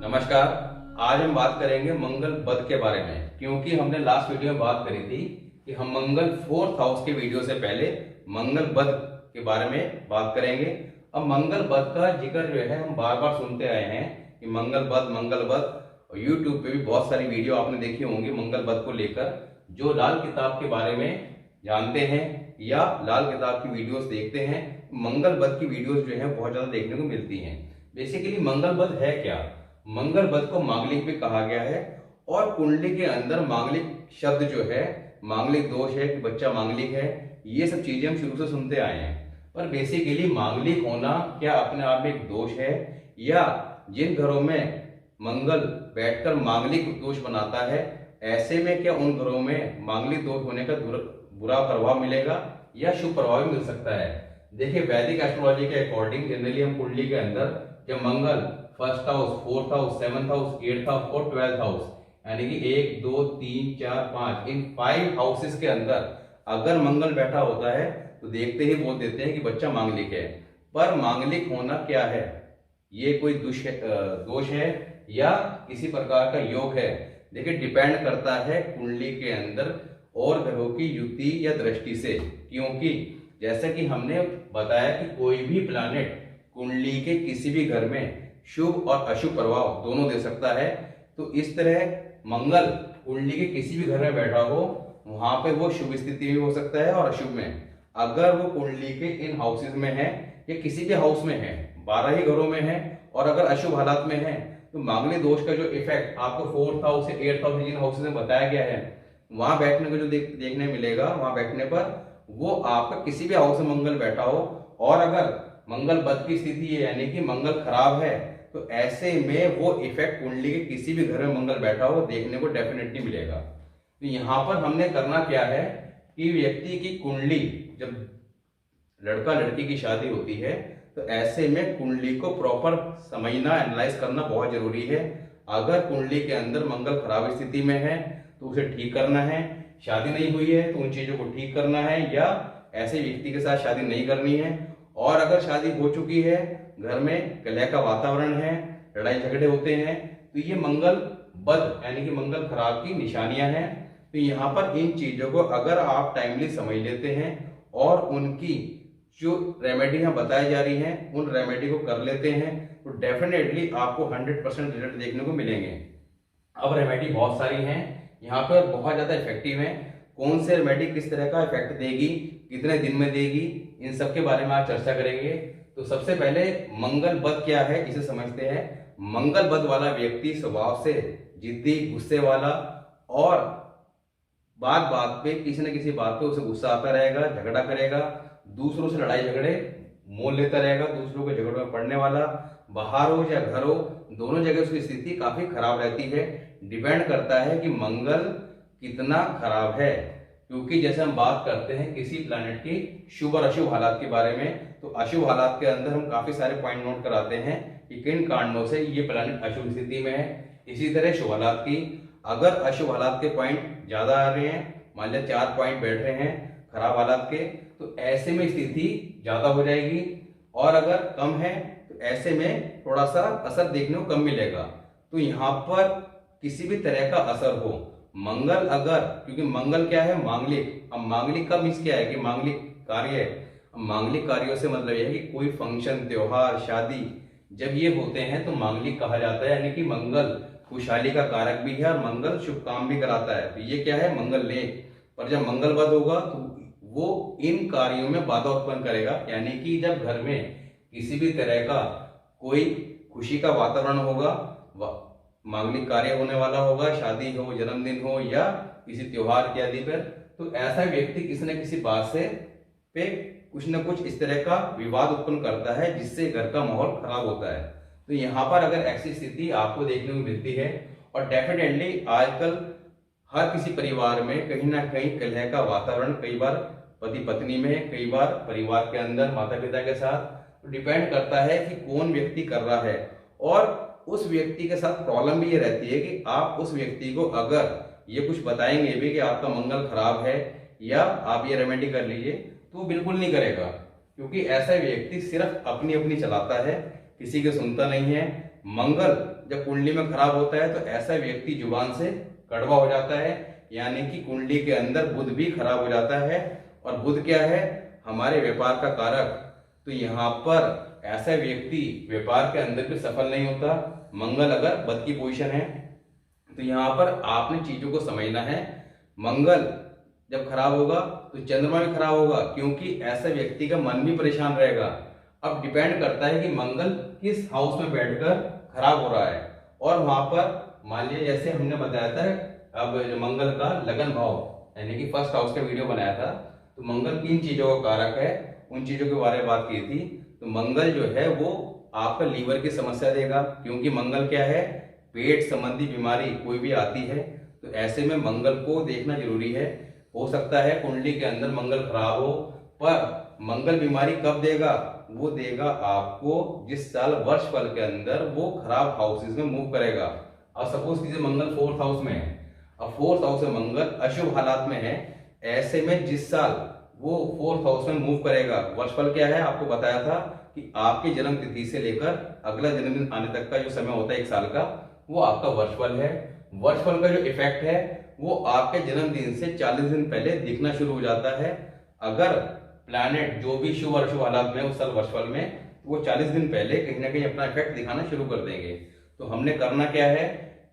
नमस्कार। आज हम बात करेंगे मंगल बद के बारे में, क्योंकि हमने लास्ट वीडियो में बात करी थी कि हम मंगल फोर्थ हाउस के वीडियो से पहले मंगल बद के बारे में बात करेंगे। अब मंगल बद का जिक्र जो है हम बार बार सुनते आए हैं कि मंगल बद। और यूट्यूब पे भी बहुत सारी वीडियो आपने देखी होंगी मंगल बद को लेकर। जो लाल किताब के बारे में जानते हैं या लाल किताब की वीडियोस देखते हैं, मंगल बद की वीडियोस जो है बहुत ज्यादा देखने को मिलती हैं। बेसिकली मंगल बद है क्या? मंगल बद को मांगलिक भी कहा गया है और कुंडली के अंदर मांगलिक शब्द जो है, मांगलिक दोष है कि बच्चा मांगलिक है, ये सब चीजें हम शुरू से सुनते आए हैं। पर बेसिकली मांगलिक होना क्या अपने आप में एक दोष है, या जिन घरों में मंगल बैठकर मांगलिक दोष बनाता है, ऐसे में क्या उन घरों में मांगलिक दोष होने का बुरा प्रभाव मिलेगा या शुभ प्रभाव भी मिल सकता है? देखिए, वैदिक एस्ट्रोलॉजी के अकॉर्डिंग जनरली हम कुंडली के अंदर जब Mangal first house, fourth house, seventh house, eighth house और 12th हाउस, यानी कि 1 2 3 4 5 इन 5 हाउसेस के अंदर अगर मंगल बैठा होता है तो देखते ही बोल देते हैं कि बच्चा मांगलिक है। पर मांगलिक होना क्या है? ये कोई दोष है या किसी प्रकार का योग है? देखिए, डिपेंड करता है कुंडली के अंदर और ग्रहों की युति या दृष्टि से, क्योंकि जैसा कि हमने बताया कि कोई भी प्लैनेट कुंडली के किसी भी घर में शुभ और अशुभ प्रभाव दोनों दे सकता है। तो इस तरह मंगल कुंडली के किसी भी घर में बैठा हो, वहां पे वो शुभ स्थिति में हो सकता है और अशुभ में। अगर वो कुंडली के इन हाउसेस में है या किसी भी हाउस में है, 12 ही घरों में है, और अगर अशुभ हालात में है, तो मांगलिक दोष का जो इफेक्ट आपको 4th हाउस से 8th हाउस जिन हाउसेस में बताया गया है, वहां बैठने को जो देखने मिलेगा, वहां बैठने पर वो आपका किसी भी हाउस में मंगल बैठा हो, और अगर मंगल बद की स्थिति है यानी कि मंगल खराब है, तो ऐसे में वो इफेक्ट कुंडली के किसी भी घर में मंगल बैठा हो देखने को डेफिनेटली मिलेगा। तो यहाँ पर हमने करना क्या है कि व्यक्ति की कुंडली, जब लड़का लड़की की शादी होती है, तो ऐसे में कुंडली को प्रॉपर समझना, एनालाइज करना बहुत जरूरी है। अगर कुंडली के अंदर मंगल खराब स्थिति में है तो उसे ठीक करना है। शादी नहीं हुई है तो उन चीजों को ठीक करना है, या ऐसे व्यक्ति के साथ शादी नहीं करनी है। और अगर शादी हो चुकी है, घर में कलह का वातावरण है, लड़ाई झगड़े होते हैं, तो ये मंगल बद यानी कि मंगल खराब की निशानियां हैं। तो यहाँ पर इन चीजों को अगर आप टाइमली समझ लेते हैं और उनकी जो रेमेडी यहाँ बताई जा रही हैं उन रेमेडी को कर लेते हैं, तो डेफिनेटली आपको 100% रिजल्ट देखने को मिलेंगे। अब रेमेडी बहुत सारी हैं, यहाँ पर बहुत ज्यादा इफेक्टिव है। कौन से रेमेडी किस तरह का इफेक्ट देगी, कितने दिन में देगी, इन सब के बारे में आज चर्चा करेंगे। तो सबसे पहले मंगल बद क्या है इसे समझते हैं। मंगल बद वाला व्यक्ति स्वभाव से जिद्दी, गुस्से वाला, और बात बात पे किसी न किसी बात पे उसे गुस्सा आता रहेगा, झगड़ा करेगा, दूसरों से लड़ाई झगड़े मोल लेता रहेगा, दूसरों के झगड़ों में पड़ने वाला, बाहर हो या घर हो, दोनों जगह उसकी स्थिति काफी खराब रहती है। डिपेंड करता है कि मंगल कितना खराब है, क्योंकि जैसे हम बात करते हैं किसी प्लैनेट की शुभ और अशुभ हालात के बारे में, तो अशुभ हालात के अंदर हम काफी सारे पॉइंट नोट कराते हैं कि किन कारणों से ये प्लैनेट अशुभ स्थिति में है। इसी तरह शुभ हालात की, अगर अशुभ हालात के पॉइंट ज्यादा आ रहे हैं, मान लिया 4 पॉइंट बैठ रहे हैं खराब हालात के, तो ऐसे में स्थिति ज्यादा हो जाएगी। और अगर कम है तो ऐसे में थोड़ा सा असर देखने को कम मिलेगा। तो यहाँ पर किसी भी तरह का असर हो, मंगल अगर, क्योंकि मंगल क्या है? मांगलिक। अब मांगलिक का मीन्स क्या है कि मांगलिक कार्य है। अब मांगलिक कार्यों से मतलब यह है कि कोई फंक्शन, त्योहार, शादी जब ये होते हैं तो मांगलिक कहा जाता है, यानी कि मंगल खुशहाली का कारक भी है और मंगल शुभ काम भी कराता है। तो ये क्या है? मंगल लेख। पर जब मंगल बद होगा तो वो इन कार्यों में बाधा उत्पन्न करेगा, यानी कि जब घर में किसी भी तरह का कोई खुशी का वातावरण होगा, मांगलिक कार्य होने वाला होगा, शादी हो, जन्मदिन हो या किसी त्योहार इत्यादि पर, तो ऐसा व्यक्ति किसी न किसी बात से पे कुछ न कुछ इस तरह का विवाद उत्पन्न करता है, जिससे घर का माहौल खराब होता है। तो यहाँ पर अगर ऐसी स्थिति आपको देखने को मिलती है, और डेफिनेटली आजकल हर किसी परिवार में कहीं ना कहीं कलह का वातावरण, कई बार पति पत्नी में, कई बार परिवार के अंदर माता पिता के साथ, तो डिपेंड करता है कि कौन व्यक्ति कर रहा है। और उस व्यक्ति के साथ प्रॉब्लम भी ये रहती है कि आप उस व्यक्ति को अगर ये कुछ बताएंगे भी कि आपका मंगल खराब है या आप ये रेमेडी कर लीजिए, तो वो बिल्कुल नहीं करेगा, क्योंकि ऐसा व्यक्ति सिर्फ अपनी अपनी चलाता है, किसी की सुनता नहीं है। मंगल जब कुंडली में खराब होता है तो ऐसा व्यक्ति जुबान से कड़वा हो जाता है, यानी कि कुंडली के अंदर बुध भी खराब हो जाता है। और बुध क्या है? हमारे व्यापार का कारक। तो यहाँ पर ऐसा व्यक्ति व्यापार के अंदर भी सफल नहीं होता। मंगल अगर बद की पोजीशन है तो यहाँ पर आपने चीजों को समझना है। मंगल जब खराब होगा तो चंद्रमा भी खराब होगा, क्योंकि ऐसा व्यक्ति का मन भी परेशान रहेगा। अब डिपेंड करता है कि मंगल किस हाउस में बैठकर खराब हो रहा है। और वहां पर मान लीजिए जैसे हमने बताया था, अब जो मंगल का लगन भाव यानी कि फर्स्ट हाउस का वीडियो बनाया था, तो मंगल किन चीजों का कारक है उन चीजों के बारे में बात की थी। तो मंगल जो है वो आपका लीवर की समस्या देगा, क्योंकि मंगल क्या है? पेट संबंधी बीमारी कोई भी आती है तो ऐसे में मंगल को देखना जरूरी है। हो सकता है कुंडली के अंदर मंगल खराब हो, पर मंगल बीमारी कब देगा? वो देगा आपको जिस साल वर्ष फल के अंदर वो खराब हाउसेस में मूव करेगा। अब सपोज कीजिए मंगल फोर्थ हाउस में है, अब फोर्थ हाउस में मंगल अशुभ हालात में है, ऐसे में जिस साल वो फोर्थ हाउस में मूव करेगा, वर्षफल क्या है आपको बताया था कि आपकी जन्म तिथि से लेकर अगला जन्मदिन आने तक का जो समय होता है एक साल का, वो आपका वर्षफल है। वर्षफल का जो इफेक्ट है वो आपके जन्मदिन से 40 दिन पहले दिखना शुरू हो जाता है। अगर प्लैनेट जो भी शुभ और अशुभ हालात में उस साल वर्षफल में, वो 40 दिन पहले कहीं ना कहीं अपना इफेक्ट दिखाना शुरू कर देंगे। तो हमने करना क्या है?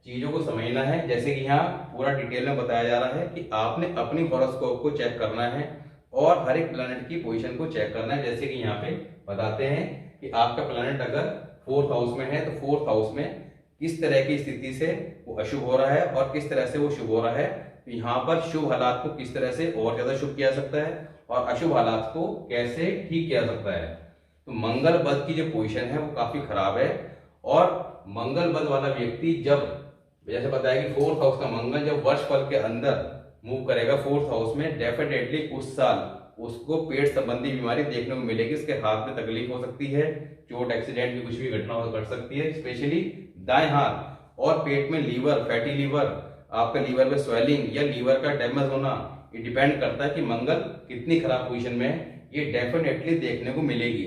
चीजों को समझना है। जैसे कि यहाँ पूरा डिटेल में बताया जा रहा है कि आपने अपनी हॉरोस्कोप को चेक करना है और हर एक प्लैनेट की पोजीशन को चेक करना है। जैसे कि यहाँ पे बताते हैं कि आपका प्लैनेट अगर फोर्थ हाउस में है तो फोर्थ हाउस में किस तरह की स्थिति से वो अशुभ हो रहा है और किस तरह से वो शुभ हो रहा है। तो यहाँ पर शुभ हालात को किस तरह से और ज्यादा शुभ किया जा सकता है और अशुभ हालात को कैसे ठीक किया जा सकता है। तो मंगल बद की जो पोजीशन है वो काफी खराब है। और मंगल बद वाला व्यक्ति जब, जैसे बताया कि फोर्थ हाउस का मंगल जब वर्ष फल के अंदर मूव करेगा फोर्थ हाउस में, डेफिनेटली उस साल उसको पेट संबंधी बीमारी देखने को मिलेगी। इसके हाथ में तकलीफ हो सकती है, चोट एक्सीडेंट की कुछ भी घटना हो कर सकती है, स्पेशली दाएं हाथ। और पेट में लीवर, फैटी लीवर, आपका लीवर में स्वेलिंग या लीवर का डैमेज होना, ये डिपेंड करता है कि मंगल कितनी खराब पोजीशन में है, ये डेफिनेटली देखने को मिलेगी।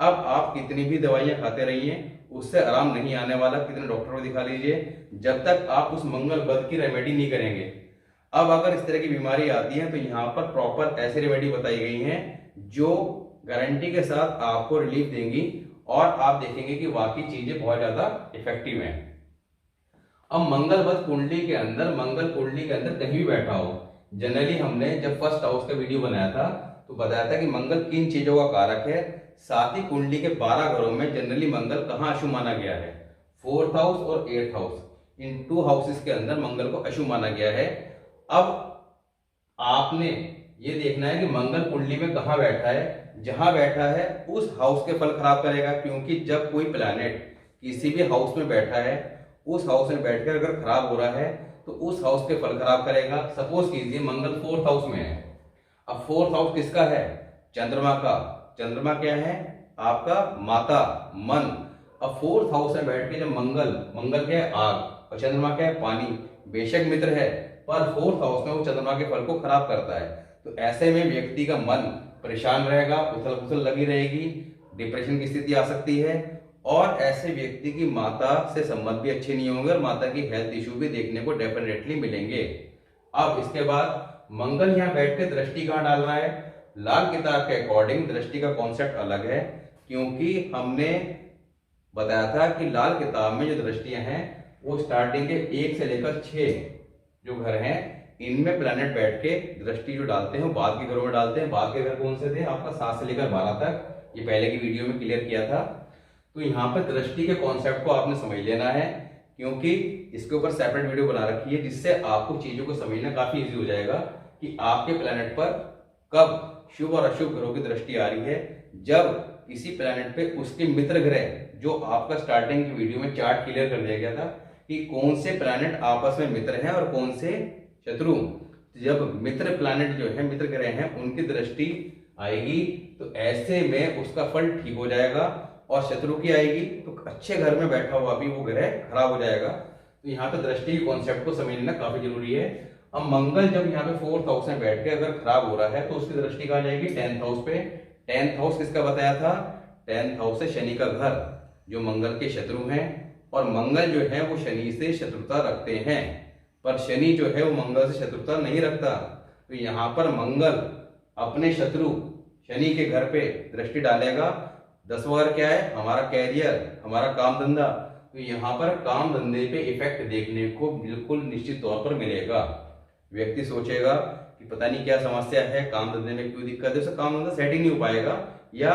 अब आप कितनी भी दवाइयां खाते रहिए, उससे आराम नहीं आने वाला। कितने डॉक्टर को दिखा लीजिए, जब तक आप उस मंगल बद की रेमेडी नहीं करेंगे। अब अगर इस तरह की बीमारी आती है तो यहाँ पर प्रॉपर ऐसी रेमेडी बताई गई हैं जो गारंटी के साथ आपको रिलीफ देंगी और आप देखेंगे कि वाकई चीजें बहुत ज्यादा इफेक्टिव हैं। अब मंगल बद कुंडली के अंदर, मंगल कुंडली के अंदर कहीं भी बैठा हो, जनरली हमने जब फर्स्ट हाउस का वीडियो बनाया था तो बताया था कि मंगल किन चीजों का कारक है। साथ ही कुंडली के 12 घरों में जनरली मंगल कहाँ अशुभ माना गया है? फोर्थ हाउस और एट्थ हाउस, इन 2 हाउसेस के अंदर मंगल को अशुभ माना गया है। अब आपने ये देखना है कि मंगल कुंडली में कहाँ बैठा है। जहां बैठा है उस हाउस के फल खराब करेगा, क्योंकि जब कोई प्लैनेट किसी भी हाउस में बैठा है, उस हाउस में बैठकर अगर खराब हो रहा है तो उस हाउस के फल खराब करेगा। सपोज कीजिए मंगल फोर्थ हाउस में है। अब फोर्थ हाउस किसका है? चंद्रमा का। चंद्रमा क्या है? आपका माता, मन। अब फोर्थ हाउस में बैठ के जब मंगल क्या है? आग, और चंद्रमा क्या है? पानी। बेशक मित्र है पर फोर्थ हाउस में वो चंद्रमा के फल को खराब करता है। तो ऐसे में व्यक्ति का मन परेशान रहेगा, उथल पुथल लगी रहेगी, डिप्रेशन की स्थिति आ सकती है और ऐसे व्यक्ति की माता से संबंध भी अच्छे नहीं होंगे और माता की हेल्थ इश्यू भी देखने को डेफिनेटली मिलेंगे। अब इसके बाद मंगल यहाँ बैठ के दृष्टि कहाँ डाल रहा है? लाल किताब के अकॉर्डिंग दृष्टि का कॉन्सेप्ट अलग है, क्योंकि हमने बताया था कि लाल किताब में जो दृष्टियां हैं वो स्टार्टिंग के 1 से लेकर 6 जो घर हैं इनमें प्लैनेट बैठ के दृष्टि जो डालते हैं बाद के घरों में डालते हैं। बाद के घर कौन से थे? आपका 7 से लेकर 12 तक, ये पहले की वीडियो में क्लियर किया था। तो यहाँ पर दृष्टि के कॉन्सेप्ट को आपने समझ लेना है, क्योंकि इसके ऊपर सेपरेट वीडियो बना रखी है जिससे आपको चीजों को समझना काफी इजी हो जाएगा कि आपके प्लैनेट पर कब शुभ और अशुभ ग्रहों की दृष्टि आ रही है। जब किसी प्लैनेट पे उसके मित्र ग्रह, जो आपका स्टार्टिंग की वीडियो में चार्ट क्लियर कर दिया गया था कि कौन से प्लैनेट आपस में मित्र हैं और कौन से शत्रु। जब मित्र प्लैनेट जो है, मित्र ग्रह हैं, उनकी दृष्टि आएगी तो ऐसे में उसका फल ठीक हो जाएगा, और शत्रु की आएगी तो अच्छे घर में बैठा हुआ भी वो ग्रह खराब हो जाएगा। तो यहाँ पे दृष्टि के कॉन्सेप्ट को समझना काफी जरूरी है। अब मंगल जब यहाँ पे फोर्थ हाउस में बैठ के अगर खराब हो रहा है तो उसकी दृष्टि कहाँ जाएगी? 10th हाउस पे। 10th हाउस किसका बताया था? 10th हाउस है शनि का घर, जो मंगल के शत्रु हैं और मंगल जो है वो शनि से शत्रुता रखते हैं, पर शनि जो है वो मंगल से शत्रुता नहीं रखता। तो यहाँ पर मंगल अपने शत्रु शनि के घर पे दृष्टि डालेगा। 10वां घर क्या है? हमारा कैरियर, हमारा काम धंधा। तो यहाँ पर काम धंधे पे इफेक्ट देखने को बिल्कुल निश्चित तौर पर मिलेगा। व्यक्ति सोचेगा कि पता नहीं क्या समस्या है, काम धंधे में क्यों दिक्कत है, उससे काम धंधा सेट ही नहीं हो पाएगा, या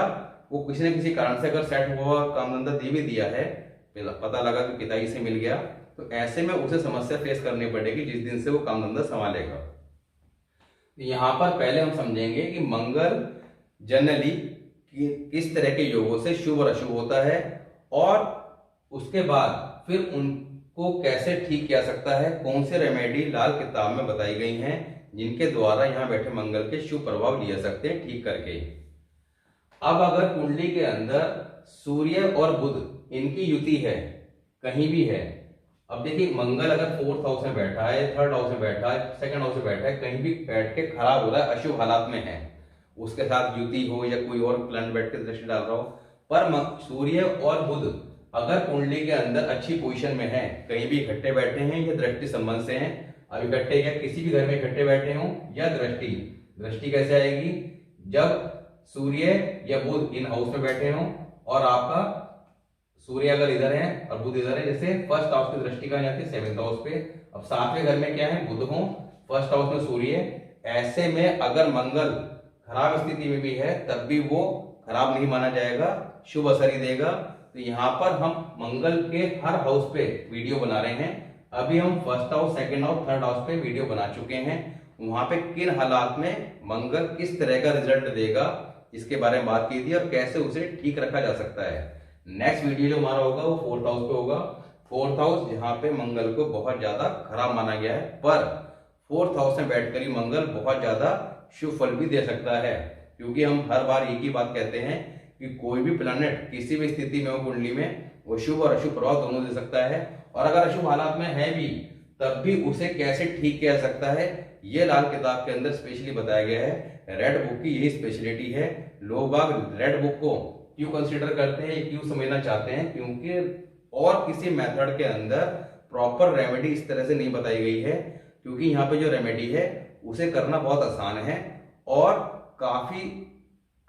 वो किसी न किसी कारण से अगर सेट हुआ काम धंधा दे भी दिया है, पता लगा कि पिताजी से मिल गया, तो ऐसे में उसे समस्या फेस करनी पड़ेगी जिस दिन से वो काम धंधा संभालेगा। यहाँ पर पहले हम समझेंगे कि मंगल जनरली किस तरह के योगों से शुभ और अशुभ होता है, और उसके बाद फिर उनको कैसे ठीक किया सकता है, कौन से रेमेडी लाल किताब में बताई गई हैं जिनके द्वारा यहाँ बैठे मंगल के शुभ प्रभाव लिए सकते हैं ठीक करके। अब अगर कुंडली के अंदर सूर्य और बुध इनकी युति है, कहीं भी है, अब देखिए मंगल अगर 4th हाउस में बैठा है, 3rd हाउस में बैठा है, 2nd हाउस में बैठा है, कहीं भी बैठ के खराब हो रहा है, अशुभ हालात में है, उसके साथ युति हो या कोई और प्लान बैठ के दृष्टि डाल रहा हो, पर सूर्य और बुध अगर कुंडली के अंदर अच्छी पोजीशन में है, कहीं भी इकट्ठे बैठे हैं या दृष्टि संबंध से हैं, अब इकट्ठे या किसी भी घर में इकट्ठे बैठे हों या दृष्टि कैसे आएगी? जब सूर्य या बुध इन हाउस में बैठे हों और आपका सूर्य अगर इधर है और बुध इधर है, जैसे 1st हाउस की दृष्टि कहाँ जाती है? 7th हाउस पे। अब 7वें घर में क्या है? बुध हो, 1st हाउस में सूर्य। ऐसे में अगर मंगल खराब स्थिति में भी है तब भी वो खराब नहीं माना जाएगा, शुभ असर ही देगा। तो यहाँ पर हम मंगल के हर हाउस पे वीडियो बना रहे हैं। अभी हम 1st house, 2nd house, 3rd house पे वीडियो बना चुके हैं। वहां पे किन हालात में मंगल किस तरह का रिजल्ट देगा इसके बारे में बात की थी और कैसे उसे ठीक रखा जा सकता है। नेक्स्ट वीडियो जो हमारा होगा वो 4th हाउस पे होगा। 4th हाउस जहाँ पे मंगल को बहुत ज्यादा खराब माना गया है, पर 4th हाउस में बैठकर ही मंगल बहुत ज्यादा शुभ फल भी दे सकता है, क्योंकि हम हर बार एक ही बात कहते हैं कि कोई भी प्लैनेट किसी भी स्थिति में हो कुंडली में, वो शुभ और अशुभ प्रभाव दोनों दे सकता है, और अगर अशुभ हालात में है भी तब भी उसे कैसे ठीक किया जा सकता है, ये लाल किताब के अंदर स्पेशली बताया गया है। रेड बुक की यही स्पेशलिटी है। लोग बाग रेड बुक को क्यों कंसीडर करते हैं, क्यों समझना चाहते हैं, क्योंकि और किसी मेथड के अंदर प्रॉपर रेमेडी इस तरह से नहीं बताई गई है, क्योंकि यहाँ पे जो रेमेडी है उसे करना बहुत आसान है और काफी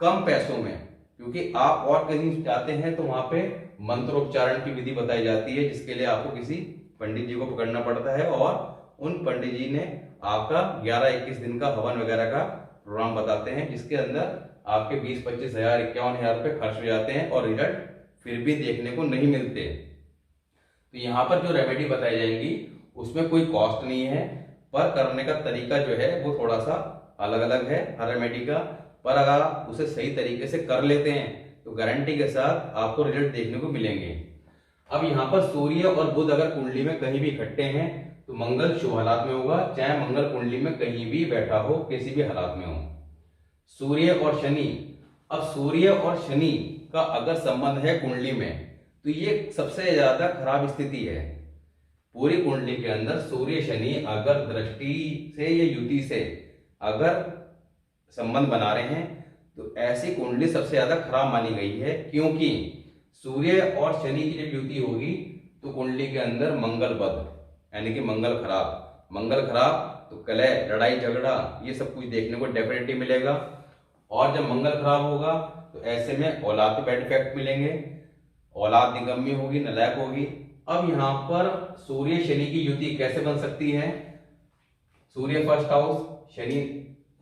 कम पैसों में, क्योंकि आप और कहीं जाते हैं तो वहां पे मंत्रोच्चारण की विधि बताई जाती है, जिसके लिए आपको किसी पंडित जी को पकड़ना पड़ता है और उन पंडित जी ने आपका 11-21 दिन का हवन वगैरह का प्रोग्राम बताते हैं, जिसके अंदर आपके 20-25 हजार 51 हजार रुपए खर्च हो जाते हैं और रिजल्ट फिर भी देखने को नहीं मिलते। तो यहाँ पर जो रेमेडी बताई जाएगी उसमें कोई कॉस्ट नहीं है, पर करने का तरीका जो है वो थोड़ा सा अलग अलग है हर रेमेडी का, पर अगर आप उसे सही तरीके से कर लेते हैं तो गारंटी के साथ आपको रिजल्ट देखने को मिलेंगे। अब यहाँ पर सूर्य और बुध अगर कुंडली में कहीं भी इकट्ठे हैं तो मंगल शुभ हालात में होगा, चाहे मंगल कुंडली में कहीं भी बैठा हो, किसी भी हालात में हो। सूर्य और शनि, अब सूर्य और शनि का अगर संबंध है कुंडली में तो ये सबसे ज्यादा खराब स्थिति है पूरी कुंडली के अंदर। सूर्य शनि अगर दृष्टि से या युति से अगर संबंध बना रहे हैं तो ऐसी कुंडली सबसे ज्यादा खराब मानी गई है, क्योंकि सूर्य और शनि की जब युति होगी तो कुंडली के अंदर मंगल बद, यानी कि मंगल खराब तो कलह, लड़ाई झगड़ा, ये सब कुछ देखने को डेफिनेटली मिलेगा। और जब मंगल खराब होगा तो ऐसे में औलाद पे बैड इफेक्ट मिलेंगे, औलाद निकम्मी होगी, नालायक होगी। अब यहाँ पर सूर्य शनि की युति कैसे बन सकती है? सूर्य 1st house, Shani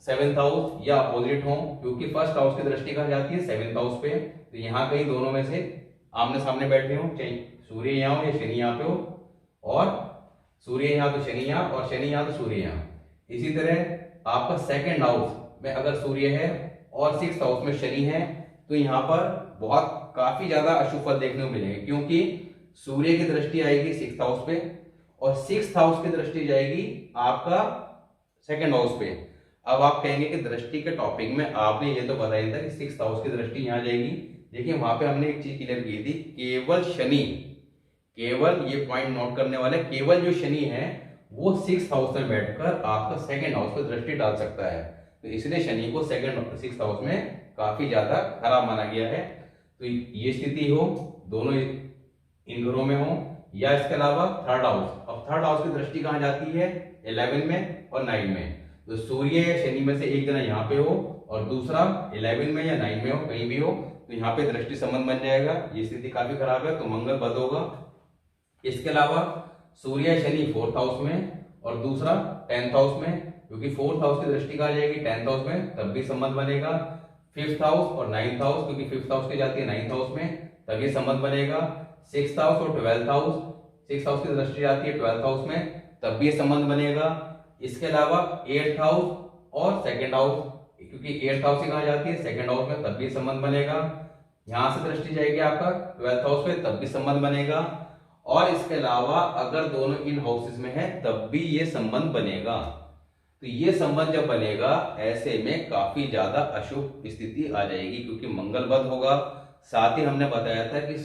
7th house, या अपोजिट हो, क्योंकि 1st हाउस की दृष्टि कहाँ जाती है? 7th हाउस पे। तो यहाँ कहीं दोनों में से आमने सामने बैठे हो, चाहे सूर्य यहाँ हो या शनि यहाँ पे हो, और सूर्य यहाँ तो शनि यहाँ, और शनि यहाँ तो सूर्य यहाँ। इसी तरह आपका 2nd हाउस में अगर सूर्य है और 6th हाउस में शनि है तो यहाँ पर बहुत काफी ज्यादा अशुभ फल देखने को मिलेंगे, क्योंकि सूर्य की दृष्टि आएगी 6th हाउस पे और 6th हाउस की दृष्टि जाएगी आपका 2nd हाउस पे। अब आप कहेंगे कि दृष्टि के टॉपिक में आपने ये तो बताया था कि 6th हाउस की दृष्टि यहाँ जाएगी। देखिए वहां पे हमने एक चीज क्लियर की थी, केवल शनि, केवल ये पॉइंट नोट करने वाले, केवल जो शनि है वो 6th हाउस में बैठकर आपका 2nd हाउस पर दृष्टि डाल सकता है। तो इसलिए शनि को 6th हाउस में काफी ज्यादा खराब माना गया है। तो ये स्थिति हो, दोनों इन घरों में हो, या इसके अलावा थर्ड हाउस। अब थर्ड हाउस की दृष्टि कहाँ जाती है? 11 में और 9 में। तो सूर्य या शनि में से एक जना यहाँ पे हो और दूसरा 11 में या 9 में हो, कहीं भी हो, तो यहाँ पे दृष्टि संबंध बन जाएगा। ये स्थिति काफी खराब है, तो मंगल बद होगा। इसके अलावा सूर्य या शनि 4th हाउस में और दूसरा 10th हाउस में, क्योंकि 4th हाउस की दृष्टि कहाँ जाएगी? 10th हाउस में, तब भी संबंध बनेगा। 5th हाउस और 9th हाउस, क्योंकि 5th हाउस की जाती है 9th हाउस में, तभी संबंध बनेगा। 6th हाउस और 12th हाउस, 6th हाउस की दृष्टि जाती है 12th हाउस में, तब भी संबंध बनेगा। इसके अलावा 8th हाउस और 2nd हाउस, क्योंकि 8th हाउस से कहाँ जाती है? 2nd हाउस में, तब भी संबंध बनेगा। यहां से दृष्टि जाएगी आपका 12th हाउस में, तब भी संबंध बनेगा। और इसके अलावा अगर दोनों इन हाउसेस में है तब भी ये संबंध बनेगा। तो ये संबंध जब बनेगा ऐसे में काफी ज्यादा अशुभ स्थिति आ जाएगी, क्योंकि मंगल बद होगा। साथ ही हमने बताया था कि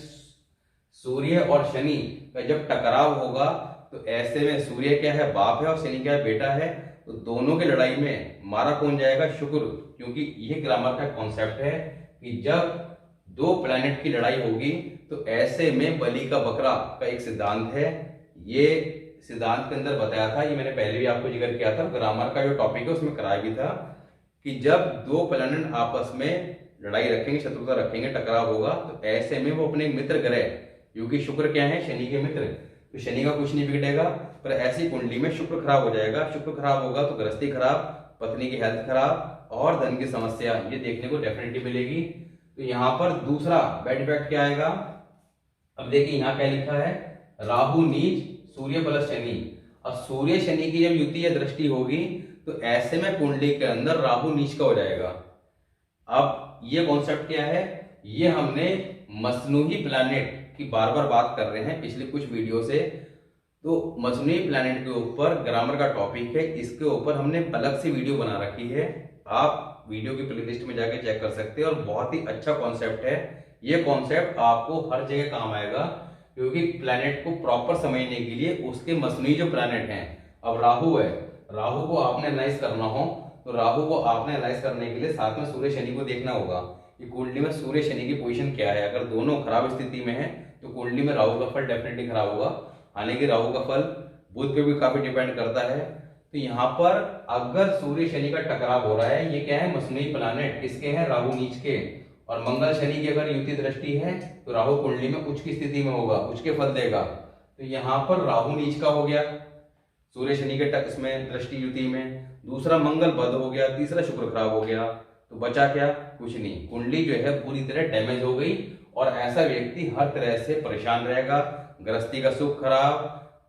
सूर्य और शनि का जब टकराव होगा तो ऐसे में सूर्य क्या है? बाप है और शनि क्या है? बेटा है। तो दोनों की लड़ाई में मारा कौन जाएगा? शुक्र। क्योंकि ये ग्रामर का कॉन्सेप्ट है कि जब दो प्लैनेट की लड़ाई होगी तो ऐसे में बलि का बकरा का एक सिद्धांत है। ये सिद्धांत के अंदर बताया था, ये मैंने पहले भी आपको जिक्र किया था, ग्रामर का जो टॉपिक है उसमें कराया भी था कि जब दो प्लैनेट आपस में लड़ाई रखेंगे, शत्रुता रखेंगे, टकराव होगा, तो ऐसे में वो अपने मित्र ग्रह, क्योंकि शुक्र क्या है? शनि के मित्र, तो शनि का कुछ नहीं बिगड़ेगा। पर ऐसी कुंडली में शुक्र खराब हो जाएगा। शुक्र खराब होगा तो गृहस्थी खराब, पत्नी की हेल्थ खराब और धन की समस्या ये देखने को डेफिनेटली मिलेगी। तो यहाँ पर दूसरा बैड इफेक्ट क्या आएगा? अब देखिए यहाँ क्या लिखा है? राहु नीच सूर्य प्लस शनि। अब सूर्य शनि की जब युति या दृष्टि होगी तो ऐसे में कुंडली के अंदर राहु नीच का हो जाएगा। अब ये कॉन्सेप्ट क्या है? ये हमने मसनूही प्लैनेट की बार बार बात कर रहे हैं पिछले कुछ वीडियो से। तो मसनूही प्लैनेट के ऊपर ग्रामर का टॉपिक है, इसके ऊपर हमने अलग से वीडियो बना रखी है, आप वीडियो की प्लेलिस्ट में जाके चेक कर सकते हैं। और बहुत ही अच्छा कॉन्सेप्ट है ये। कॉन्सेप्ट आपको हर जगह काम आएगा, क्योंकि प्लैनेट को प्रॉपर समझने के लिए उसके मसनूई जो प्लैनेट हैं, अब राहु है, राहु को आपने एनालाइज करना हो तो राहु को आपने एनालाइज करने के लिए साथ में सूर्य शनि को देखना होगा कि कुंडली में सूर्य शनि की पोजीशन क्या है। अगर दोनों खराब स्थिति में है तो कुंडली में राहु का फल डेफिनेटली खराब होगा। हालांकि राहु का फल बुध पे भी काफी डिपेंड करता है। तो यहाँ पर अगर सूर्य शनि का टकराव हो रहा है, ये क्या है? मसनूई प्लैनेट किसके हैं? राहु नीच के। और मंगल शनि की अगर युति दृष्टि है तो राहु कुंडली में उच्च की स्थिति में होगा, उच्च के फल देगा। तो यहाँ पर राहु नीच का हो गया सूर्य शनि के टक इसमें दृष्टि युति में, दूसरा मंगल बद हो गया, तीसरा शुक्र खराब हो गया। तो बचा क्या? कुछ नहीं। कुंडली जो है पूरी तरह डैमेज हो गई और ऐसा व्यक्ति हर तरह से परेशान रहेगा। गृहस्थी का सुख खराब,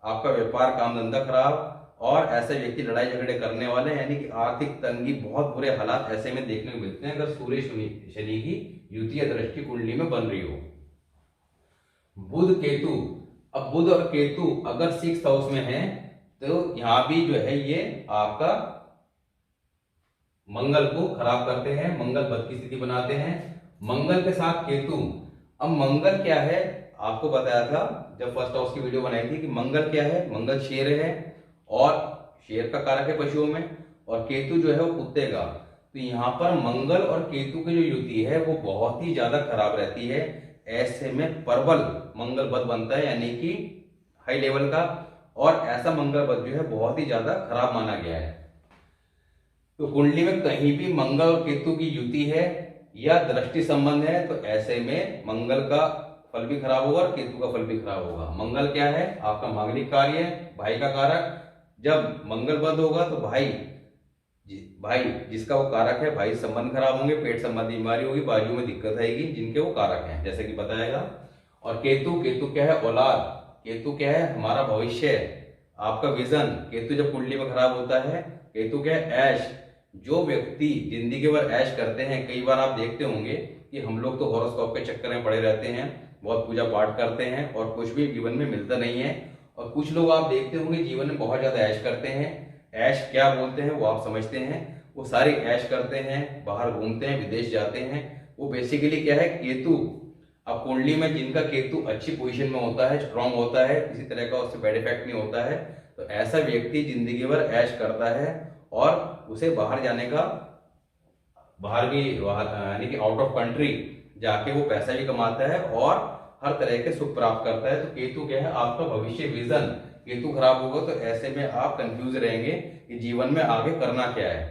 आपका व्यापार काम धंधा खराब, और ऐसे व्यक्ति लड़ाई झगड़े करने वाले, यानी कि आर्थिक तंगी, बहुत बुरे हालात ऐसे में देखने को मिलते हैं अगर सूर्य शनि की युति या दृष्टि कुंडली में बन रही हो। बुध केतु, अब बुध और केतु अगर 6th हाउस में है तो यहां भी जो है ये आपका मंगल को खराब करते हैं, मंगल बद की स्थिति बनाते हैं। मंगल के साथ केतु, अब मंगल क्या है? आपको बताया था जब फर्स्ट हाउस की वीडियो बनाई थी कि मंगल क्या है? मंगल शेर है और शेर का कारक है पशुओं में, और केतु जो है वो कुत्ते का। तो यहाँ पर मंगल और केतु की जो युति है वो बहुत ही ज्यादा खराब रहती है। ऐसे में प्रबल मंगल बद बनता है, यानी कि हाई लेवल का, और ऐसा मंगल बद जो है बहुत ही ज्यादा खराब माना गया है। तो कुंडली में कहीं भी मंगल और केतु की युति है या दृष्टि संबंध है तो ऐसे में मंगल का फल भी खराब होगा और केतु का फल भी खराब होगा। मंगल क्या है? आपका मांगलिक कार्य, भाई का कारक। जब मंगल बद होगा तो भाई जिसका वो कारक है, भाई संबंध खराब होंगे, पेट संबंधी बीमारी होगी, बाजू में दिक्कत आएगी जिनके वो कारक हैं, जैसे कि बताएगा। और केतु क्या है? औलाद। केतु क्या है? हमारा भविष्य, आपका विजन। केतु जब कुंडली में खराब होता है, केतु क्या है? ऐश। जो व्यक्ति जिंदगी भर ऐश करते हैं, कई बार आप देखते होंगे कि हम लोग तो हॉरोस्कोप के चक्कर में पड़े रहते हैं, बहुत पूजा पाठ करते हैं और कुछ भी जीवन में मिलता नहीं है। और कुछ लोग आप देखते होंगे जीवन में बहुत ज्यादा ऐश करते हैं। ऐश क्या बोलते हैं वो आप समझते हैं, वो सारी ऐश करते हैं, बाहर घूमते हैं, विदेश जाते हैं। वो बेसिकली क्या है? केतु। अब कुंडली में जिनका केतु अच्छी पोजीशन में होता है, स्ट्रांग होता है, किसी तरह का उससे बैड इफेक्ट नहीं होता है, तो ऐसा व्यक्ति जिंदगी भर ऐश करता है और उसे बाहर जाने का, बाहर भी यानी कि आउट ऑफ कंट्री जाके वो पैसा भी कमाता है और हर तरह के सुख प्राप्त करता है। तो केतु क्या है, आपका भविष्य विजन। केतु खराब होगा तो ऐसे में आप कंफ्यूज रहेंगे कि जीवन में आगे करना क्या है।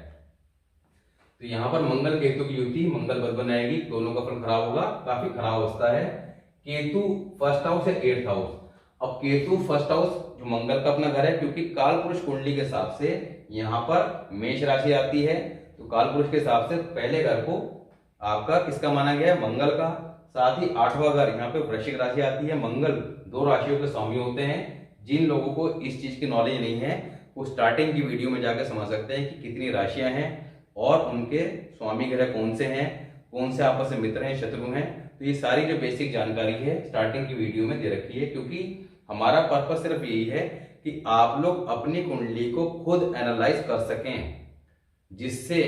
तो यहाँ पर मंगल केतु की युति मंगल बद बनाएगी, दोनों का फल खराब होगा, काफी खराब अवस्था है। केतु फर्स्ट हाउस या 8th हाउस। अब केतु फर्स्ट हाउस जो मंगल का अपना घर है, क्योंकि काल पुरुष कुंडली के हिसाब से यहाँ पर मेष राशि आती है, तो काल पुरुष के हिसाब से पहले घर को आपका किसका माना गया है, मंगल का। साथ ही 8वां घर यहाँ पे वृश्चिक राशि आती है। मंगल 2 राशियों के स्वामी होते हैं। जिन लोगों को इस चीज की नॉलेज नहीं है वो स्टार्टिंग की वीडियो में जाकर समझ सकते हैं कि कितनी राशियां हैं और उनके स्वामी ग्रह कौन से हैं, कौन से आपस में मित्र हैं, शत्रु हैं। तो ये सारी जो बेसिक जानकारी है स्टार्टिंग की वीडियो में दे रखी है, क्योंकि हमारा पर्पस सिर्फ यही है कि आप लोग अपनी कुंडली को खुद एनालाइज कर सकें, जिससे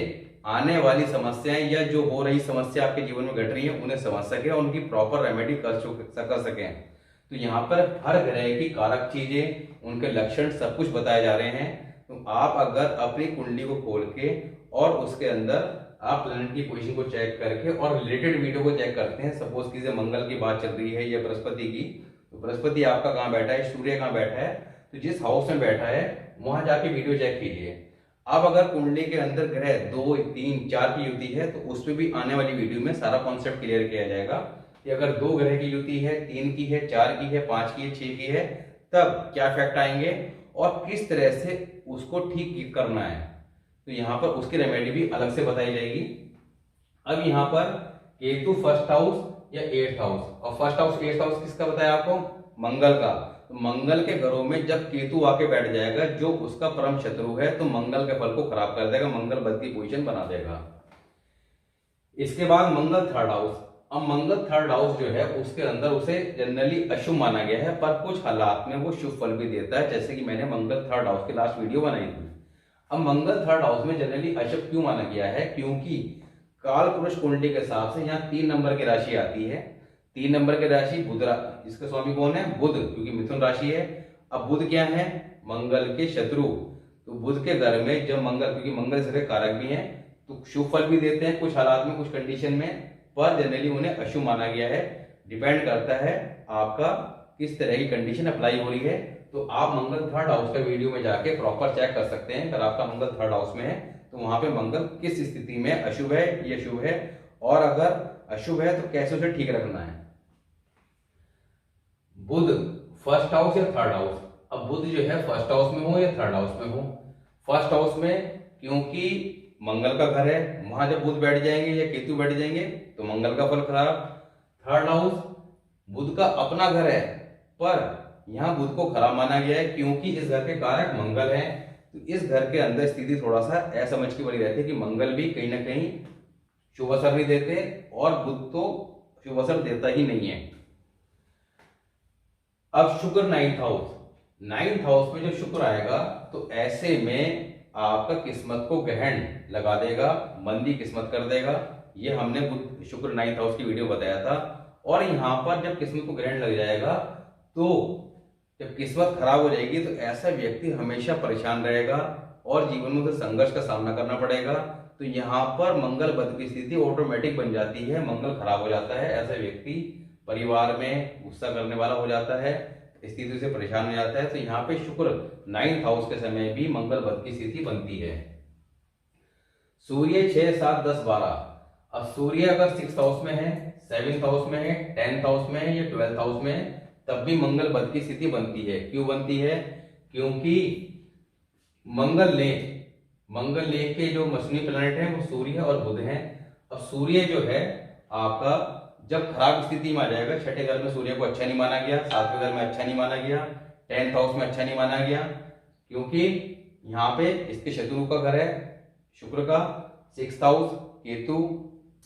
आने वाली समस्याएं या जो हो रही समस्या आपके जीवन में घट रही है उन्हें समझ सके और उनकी प्रॉपर रेमेडी कर सकें। तो यहाँ पर हर ग्रह की कारक चीजें, उनके लक्षण सब कुछ बताए जा रहे हैं। तो आप अगर अपनी कुंडली को खोल के और उसके अंदर आप प्लैनेट की पोजीशन को चेक करके और रिलेटेड वीडियो को चेक करते हैं, सपोज कीजिए मंगल की बात चल रही है या बृहस्पति की, तो बृहस्पति आपका कहाँ बैठा है, सूर्य कहाँ बैठा है, तो जिस हाउस में बैठा है वहां जाके वीडियो चेक कीजिए। अब अगर कुंडली के अंदर ग्रह 2, 3, 4 की युति है तो उसमें भी आने वाली वीडियो में सारा कॉन्सेप्ट क्लियर किया जाएगा कि अगर 2 ग्रह की युति है, 3 की है, 4 की है, 5 की है, 6 की है, तब क्या इफेक्ट आएंगे और किस तरह से उसको ठीक करना है। तो यहाँ पर उसकी रेमेडी भी अलग से बताई जाएगी। अब यहाँ पर केतु फर्स्ट हाउस या 8th हाउस, और फर्स्ट हाउस 8th हाउस किसका बताया आपको, मंगल का। तो मंगल के घरों में जब केतु आके बैठ जाएगा जो उसका परम शत्रु है, तो मंगल के फल को खराब कर देगा, मंगल बद की पोजीशन बना देगा। इसके बाद मंगल 3rd हाउस। अब मंगल 3rd हाउस जो है उसके अंदर उसे जनरली अशुभ माना गया है, पर कुछ हालात में वो शुभ फल भी देता है, जैसे कि मैंने मंगल 3rd हाउस की लास्ट वीडियो बनाई थी। अब मंगल 3rd हाउस में जनरली अशुभ क्यों माना गया है, क्योंकि काल पुरुष कुंडली के हिसाब से यहाँ 3 नंबर की राशि आती है। 3 नंबर की राशि बुध, इसका स्वामी कौन है, बुध, क्योंकि मिथुन राशि है। अब बुध क्या है, मंगल के शत्रु। तो बुध के घर में जब मंगल, क्योंकि मंगल से कारक भी है, तो शुभ फल भी देते हैं कुछ हालात में, कुछ कंडीशन में, पर जनरली उन्हें अशुभ माना गया है। डिपेंड करता है आपका किस तरह की कंडीशन अप्लाई हो रही है। तो आप मंगल 3rd हाउस का वीडियो में जाके प्रॉपर चेक कर सकते हैं। अगर आपका मंगल 3rd हाउस में है तो वहां पे मंगल किस स्थिति में अशुभ है या शुभ है, और अगर अशुभ है तो कैसे उसे ठीक रखना है। बुध फर्स्ट हाउस या 3rd हाउस। अब बुध जो है फर्स्ट हाउस में हो या 3rd हाउस में हो, फर्स्ट हाउस में क्योंकि मंगल का घर है, वहां जब बुध बैठ जाएंगे या केतु बैठ जाएंगे तो मंगल का फल खराब। 3rd हाउस बुध का अपना घर है, पर यहाँ बुध को खराब माना गया है क्योंकि इस घर के कारक मंगल है। तो इस घर के अंदर स्थिति थोड़ा सा असमझ की बनी रहती है कि मंगल भी कहीं ना कहीं शुभ असर नहीं देते और बुध तो शुभ असर देता ही नहीं है। अब शुक्र 9th हाउस, 9th हाउस में जब शुक्र आएगा तो ऐसे में आपका किस्मत को ग्रहण लगा देगा, मंदी किस्मत कर देगा। ये हमने शुक्र 9th हाउस की वीडियो बताया था। और यहाँ पर जब किस्मत को ग्रहण लग जाएगा तो जब किस्मत खराब हो जाएगी तो ऐसा व्यक्ति हमेशा परेशान रहेगा और जीवन में उसे संघर्ष का सामना करना पड़ेगा। तो यहाँ पर मंगल बद की स्थिति ऑटोमेटिक बन जाती है, मंगल खराब हो जाता है, ऐसा व्यक्ति परिवार में गुस्सा करने वाला हो जाता है, स्थिति से परेशान हो जाता है। तो यहाँ पे शुक्र 9th हाउस के समय भी मंगल बद की स्थिति बनती है। सूर्य 6, 7, 10, 12। अब सूर्य अगर 6th हाउस में है, 7th हाउस में है, 10th हाउस में है या 12th हाउस में है, तब भी मंगल बद की स्थिति बनती है। क्यों बनती है, क्योंकि मंगल लेख के जो मशीनी प्लैनेट है वो सूर्य और बुध है। अब सूर्य जो है आपका जब खराब स्थिति में आ जाएगा, 6ठे घर में सूर्य को अच्छा नहीं माना गया, 7वें घर में अच्छा नहीं माना गया, 10th हाउस में अच्छा नहीं माना गया, क्योंकि यहाँ पे इसके शत्रु का घर है शुक्र का, 6th हाउस केतु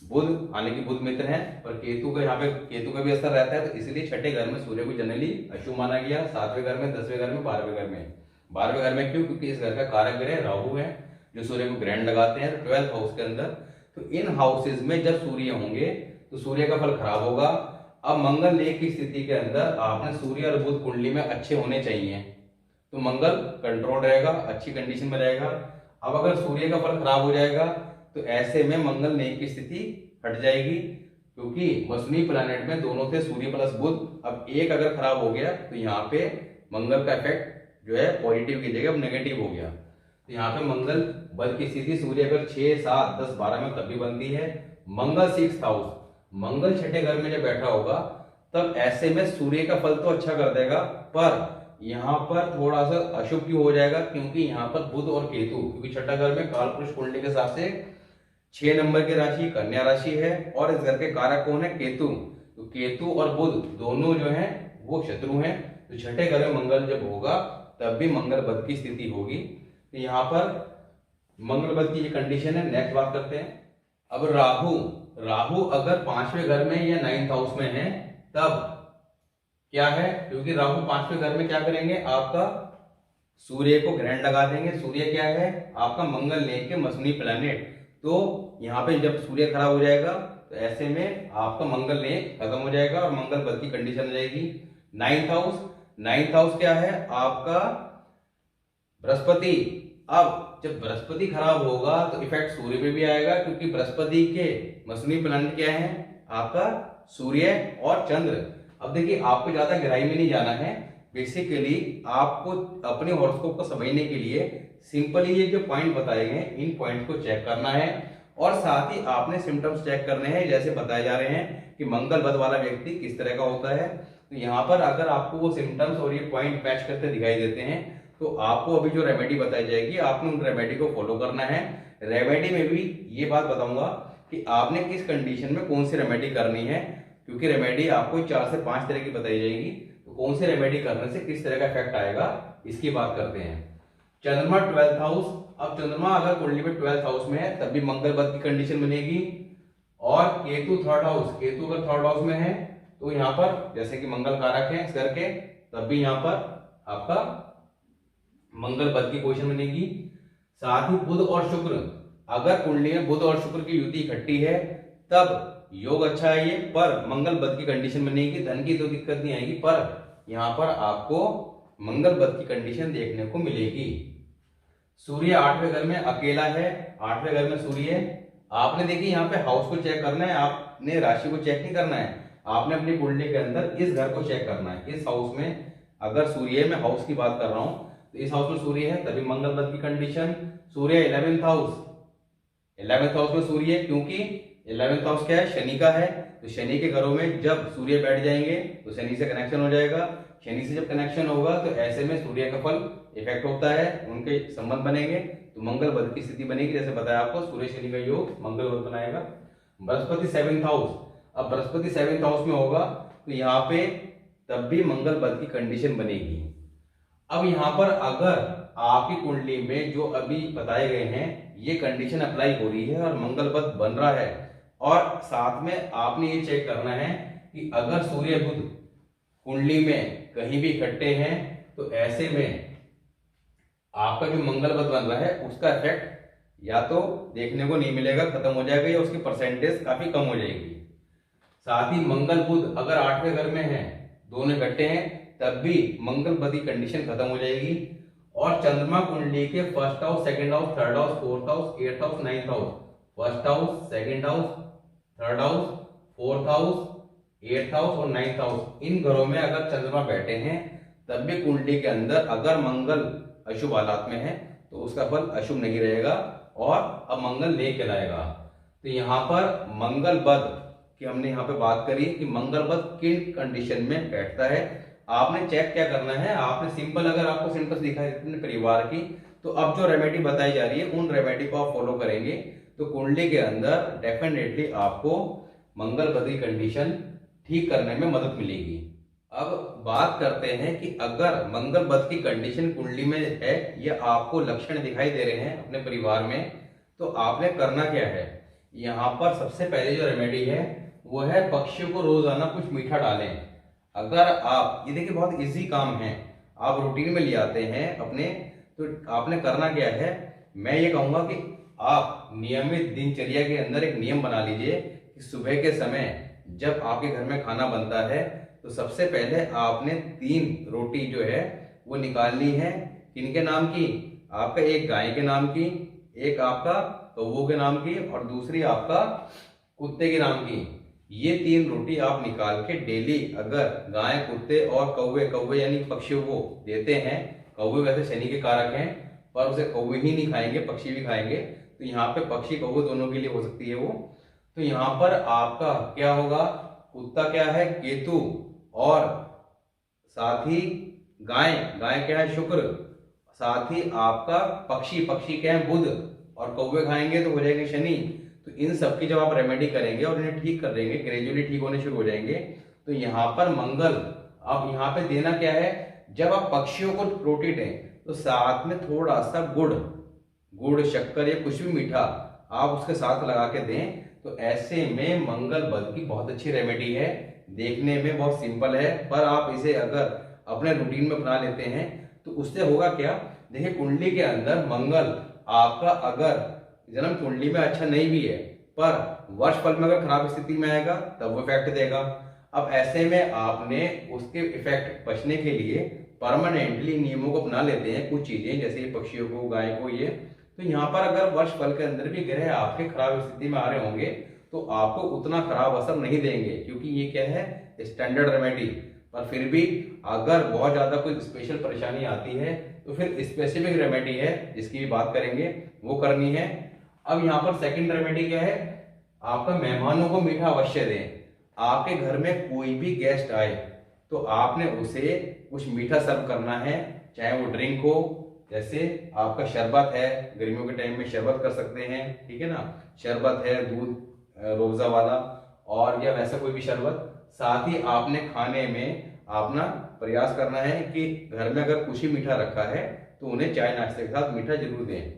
बुध, हालांकि बुध मित्र है पर केतु का यहाँ पे केतु का भी असर रहता है, तो इसलिए 6ठे घर में सूर्य को जनरली अशुभ माना गया, 7वें घर में, 10वें घर में, 12वें घर में। 12वें घर में क्यों, क्योंकि इस घर का कारक ग्रह राहु है जो सूर्य को ग्रहण लगाते हैं 12th हाउस के अंदर। तो इन हाउसेज में जब सूर्य होंगे तो सूर्य का फल खराब होगा। अब मंगल लेख की स्थिति के अंदर आपने सूर्य और बुध कुंडली में अच्छे होने चाहिए, तो मंगल कंट्रोल रहेगा, अच्छी कंडीशन में रहेगा। अब अगर सूर्य का फल खराब हो जाएगा तो ऐसे में मंगल लेख की स्थिति हट जाएगी। क्योंकि मसुनी प्लैनेट में दोनों थे सूर्य प्लस बुध। अब एक अगर खराब हो गया तो यहाँ पे मंगल का इफेक्ट जो है पॉजिटिव की जगह अब नेगेटिव हो गया। तो यहाँ पे मंगल बद की स्थिति सूर्य अगर 6, 7, 10, 12 में तब भी बनती है। मंगल 6th हाउस, मंगल छठे घर में जब बैठा होगा तब ऐसे में सूर्य का फल तो अच्छा कर देगा, पर यहाँ पर थोड़ा सा अशुभ क्यों हो जाएगा, क्योंकि यहाँ पर बुध और केतु, क्योंकि छठा घर में कालपुरुष कुंडली के हिसाब से 6 नंबर की राशि कन्या राशि है और इस घर के कारक कौन है, केतु। तो केतु और बुध दोनों जो हैं वो शत्रु हैं। तो छठे घर में मंगल जब होगा तब भी मंगल बद की स्थिति होगी। तो यहाँ पर मंगल बद की ये कंडीशन है। नेक्स्ट बात करते हैं। अब राहु अगर 5वें घर में या 9th हाउस में है तब क्या है, क्योंकि राहु 5वें घर में क्या करेंगे, आपका सूर्य को ग्रहण लगा देंगे। सूर्य क्या है, आपका मंगल नेक के मसुनी प्लैनेट। तो यहाँ पे जब सूर्य खराब हो जाएगा तो ऐसे में आपका मंगल नेक खत्म हो जाएगा और मंगल बद की कंडीशन हो जाएगी। 9th हाउस क्या है, आपका बृहस्पति। अब जब बृहस्पति खराब होगा तो इफेक्ट सूर्य पे भी आएगा, क्योंकि बृहस्पति के मसुनी प्लैनेट क्या है, आपका सूर्य और चंद्र। अब देखिए, आपको ज्यादा गहराई में नहीं जाना है। बेसिकली आपको अपने हॉरोस्कोप को समझने के लिए सिंपली ये जो पॉइंट बताए गए इन पॉइंट को चेक करना है और साथ ही आपने सिम्टम्स चेक करने हैं, जैसे बताए जा रहे हैं कि मंगल बद वाला व्यक्ति किस तरह का होता है। तो यहाँ पर अगर आपको वो सिम्टम्स और ये पॉइंट मैच करते दिखाई देते हैं तो आपको अभी जो रेमेडी बताई जाएगी आपने उन रेमेडी को फॉलो करना है। रेमेडी में भी ये बात बताऊंगा कि आपने किस कंडीशन में कौन सी रेमेडी करनी है, क्योंकि रेमेडी आपको 4 से 5 तरह की बताई जाएगी। तो कौन सी रेमेडी करने से किस तरह का इफेक्ट आएगा इसकी बात करते हैं। चंद्रमा 12th हाउस। अब चंद्रमा अगर कुंडली में 12th हाउस में है तब भी मंगल बद की कंडीशन बनेगी। और केतु 3rd हाउस, केतु अगर 3rd हाउस में है तो यहाँ पर जैसे कि मंगल कारक है इस घर के, तब भी यहाँ पर आपका मंगल बद की पोजीशन बनेगी। साथ ही बुध और शुक्र, अगर कुंडली में बुध और शुक्र की युति इकट्ठी है तब योग अच्छा है ये, पर मंगल बद की कंडीशन बनेगी। धन की तो दिक्कत नहीं आएगी, पर यहाँ पर आपको मंगल बद की कंडीशन देखने को मिलेगी। सूर्य 8वें घर में अकेला है, 8वें घर में सूर्य। आपने देखिए यहाँ पे हाउस को चेक करना है, आपने राशि को चेक नहीं करना है, आपने अपनी कुंडली के अंदर इस घर को चेक करना है। इस हाउस में अगर सूर्य, मैं हाउस की बात कर रहा हूं, तो इस हाउस में सूर्य है तभी मंगल बद की कंडीशन। सूर्य 11th हाउस, 11th हाउस में सूर्य, क्योंकि 11th हाउस क्या है, शनि का है। तो शनि के घरों में जब सूर्य बैठ जाएंगे तो शनि से कनेक्शन हो जाएगा। शनि से जब कनेक्शन होगा तो ऐसे में सूर्य का फल इफेक्ट होता है, उनके संबंध बनेंगे तो मंगल बद की स्थिति बनेगी। जैसे बताया आपको, सूर्य शनि का योग मंगल बद बनाएगा। बृहस्पति 7th हाउस, अब बृहस्पति 7th हाउस में होगा तो यहाँ पे तब भी मंगल बद की कंडीशन बनेगी। अब यहाँ पर अगर आपकी कुंडली में जो अभी बताए गए हैं ये कंडीशन अप्लाई हो रही है और मंगल बद बन रहा है, और साथ में आपने ये चेक करना है कि अगर सूर्य बुध कुंडली में कहीं भी इकट्ठे हैं तो ऐसे में आपका जो मंगल बद बन रहा है उसका इफेक्ट या तो देखने को नहीं मिलेगा, खत्म हो जाएगा, या उसकी परसेंटेज काफी कम हो जाएगी। साथ ही मंगल बुध अगर 8वें घर में है, दोनों इकट्ठे हैं, तब भी मंगल बद की कंडीशन खत्म हो जाएगी। और चंद्रमा कुंडली के 1st house, 2nd house, 3rd house, 4th house, 8th house, 9th house, 1st house, 2nd house, 3rd house, 4th house, 8th house और 9th हाउस, इन घरों में अगर चंद्रमा बैठे हैं तब भी कुंडली के अंदर अगर मंगल अशुभ हालात में है तो उसका फल अशुभ नहीं रहेगा और अब मंगल नेक कहलाएगा। तो यहाँ पर मंगल बद की हमने यहाँ पे बात करी कि मंगल बद किन कंडीशन में बैठता है। आपने चेक क्या करना है, आपने सिंपल, अगर आपको सिम्टम्स दिखाई देते हैं परिवार की, तो अब जो रेमेडी बताई जा रही है उन रेमेडी को आप फॉलो करेंगे तो कुंडली के अंदर डेफिनेटली आपको मंगल बद की कंडीशन ठीक करने में मदद मिलेगी। अब बात करते हैं कि अगर मंगल बद की कंडीशन कुंडली में है या आपको लक्षण दिखाई दे रहे हैं अपने परिवार में, तो आपने करना क्या है। यहाँ पर सबसे पहले जो रेमेडी है वो है पक्षियों को रोजाना कुछ मीठा डालें। अगर आप, ये देखिए बहुत इजी काम है, आप रूटीन में ले आते हैं अपने, तो आपने करना क्या है, मैं ये कहूंगा कि आप नियमित दिनचर्या के अंदर एक नियम बना लीजिए कि सुबह के समय जब आपके घर में खाना बनता है तो सबसे पहले आपने 3 रोटी जो है वो निकालनी है। किनके नाम की, आपका एक गाय के नाम की, एक आपका कौवों के नाम की और दूसरी आपका कुत्ते के नाम की। ये 3 रोटी आप निकाल के डेली अगर गाय, कुत्ते और कौवे, कौवे यानी पक्षियों को देते हैं, कौवे वैसे शनि के कारक हैं पर उसे कौवे ही नहीं खाएंगे, पक्षी भी खाएंगे, तो यहाँ पे पक्षी कौवे दोनों के लिए हो सकती है वो। तो यहाँ पर आपका क्या होगा, कुत्ता क्या है, केतु, और साथ ही गाय, गाय क्या है, शुक्र, साथ ही आपका पक्षी, पक्षी क्या है, बुध, और कौवे खाएंगे तो हो जाएंगे शनि। तो इन सब की जब आप रेमेडी करेंगे और इन्हें ठीक कर देंगे, ग्रेजुअली ठीक होने शुरू हो जाएंगे, तो यहाँ पर मंगल, अब यहाँ पे देना क्या है, जब आप पक्षियों को रोटी दें तो साथ में थोड़ा सा गुड़, गुड़, शक्कर या कुछ भी मीठा आप उसके साथ लगा के दें, तो ऐसे में मंगल बद की बहुत अच्छी रेमेडी है। देखने में बहुत सिंपल है, पर आप इसे अगर अपने रूटीन में अपना लेते हैं तो उससे होगा क्या, देखिए कुंडली के अंदर मंगल आपका अगर जन्म कुंडली में अच्छा नहीं भी है, पर वर्ष फल में अगर खराब स्थिति में आएगा तब वो इफेक्ट देगा। अब ऐसे में आपने उसके इफेक्ट बचने के लिए परमानेंटली नियमों को अपना लेते हैं, कुछ चीजें जैसे पक्षियों को, गाय को, ये तो यहाँ पर अगर वर्ष फल के अंदर भी ग्रह आपके खराब स्थिति में आ रहे होंगे तो आपको उतना खराब असर नहीं देंगे, क्योंकि ये क्या है, स्टैंडर्ड रेमेडी। पर फिर भी अगर बहुत ज्यादा कोई स्पेशल परेशानी आती है तो फिर स्पेसिफिक रेमेडी है जिसकी भी बात करेंगे, वो करनी है। अब यहाँ पर सेकंड रेमेडी क्या है, आपका मेहमानों को मीठा अवश्य दें। आपके घर में कोई भी गेस्ट आए तो आपने उसे कुछ मीठा सर्व करना है, चाहे वो ड्रिंक हो, जैसे आपका शरबत है, गर्मियों के टाइम में शरबत कर सकते हैं, ठीक है ना, शरबत है दूध रोजा वाला, और या वैसा कोई भी शरबत। साथ ही आपने खाने में अपना प्रयास करना है कि घर में अगर कुछ ही मीठा रखा है तो उन्हें चाय नाश्ते के साथ मीठा जरूर दें।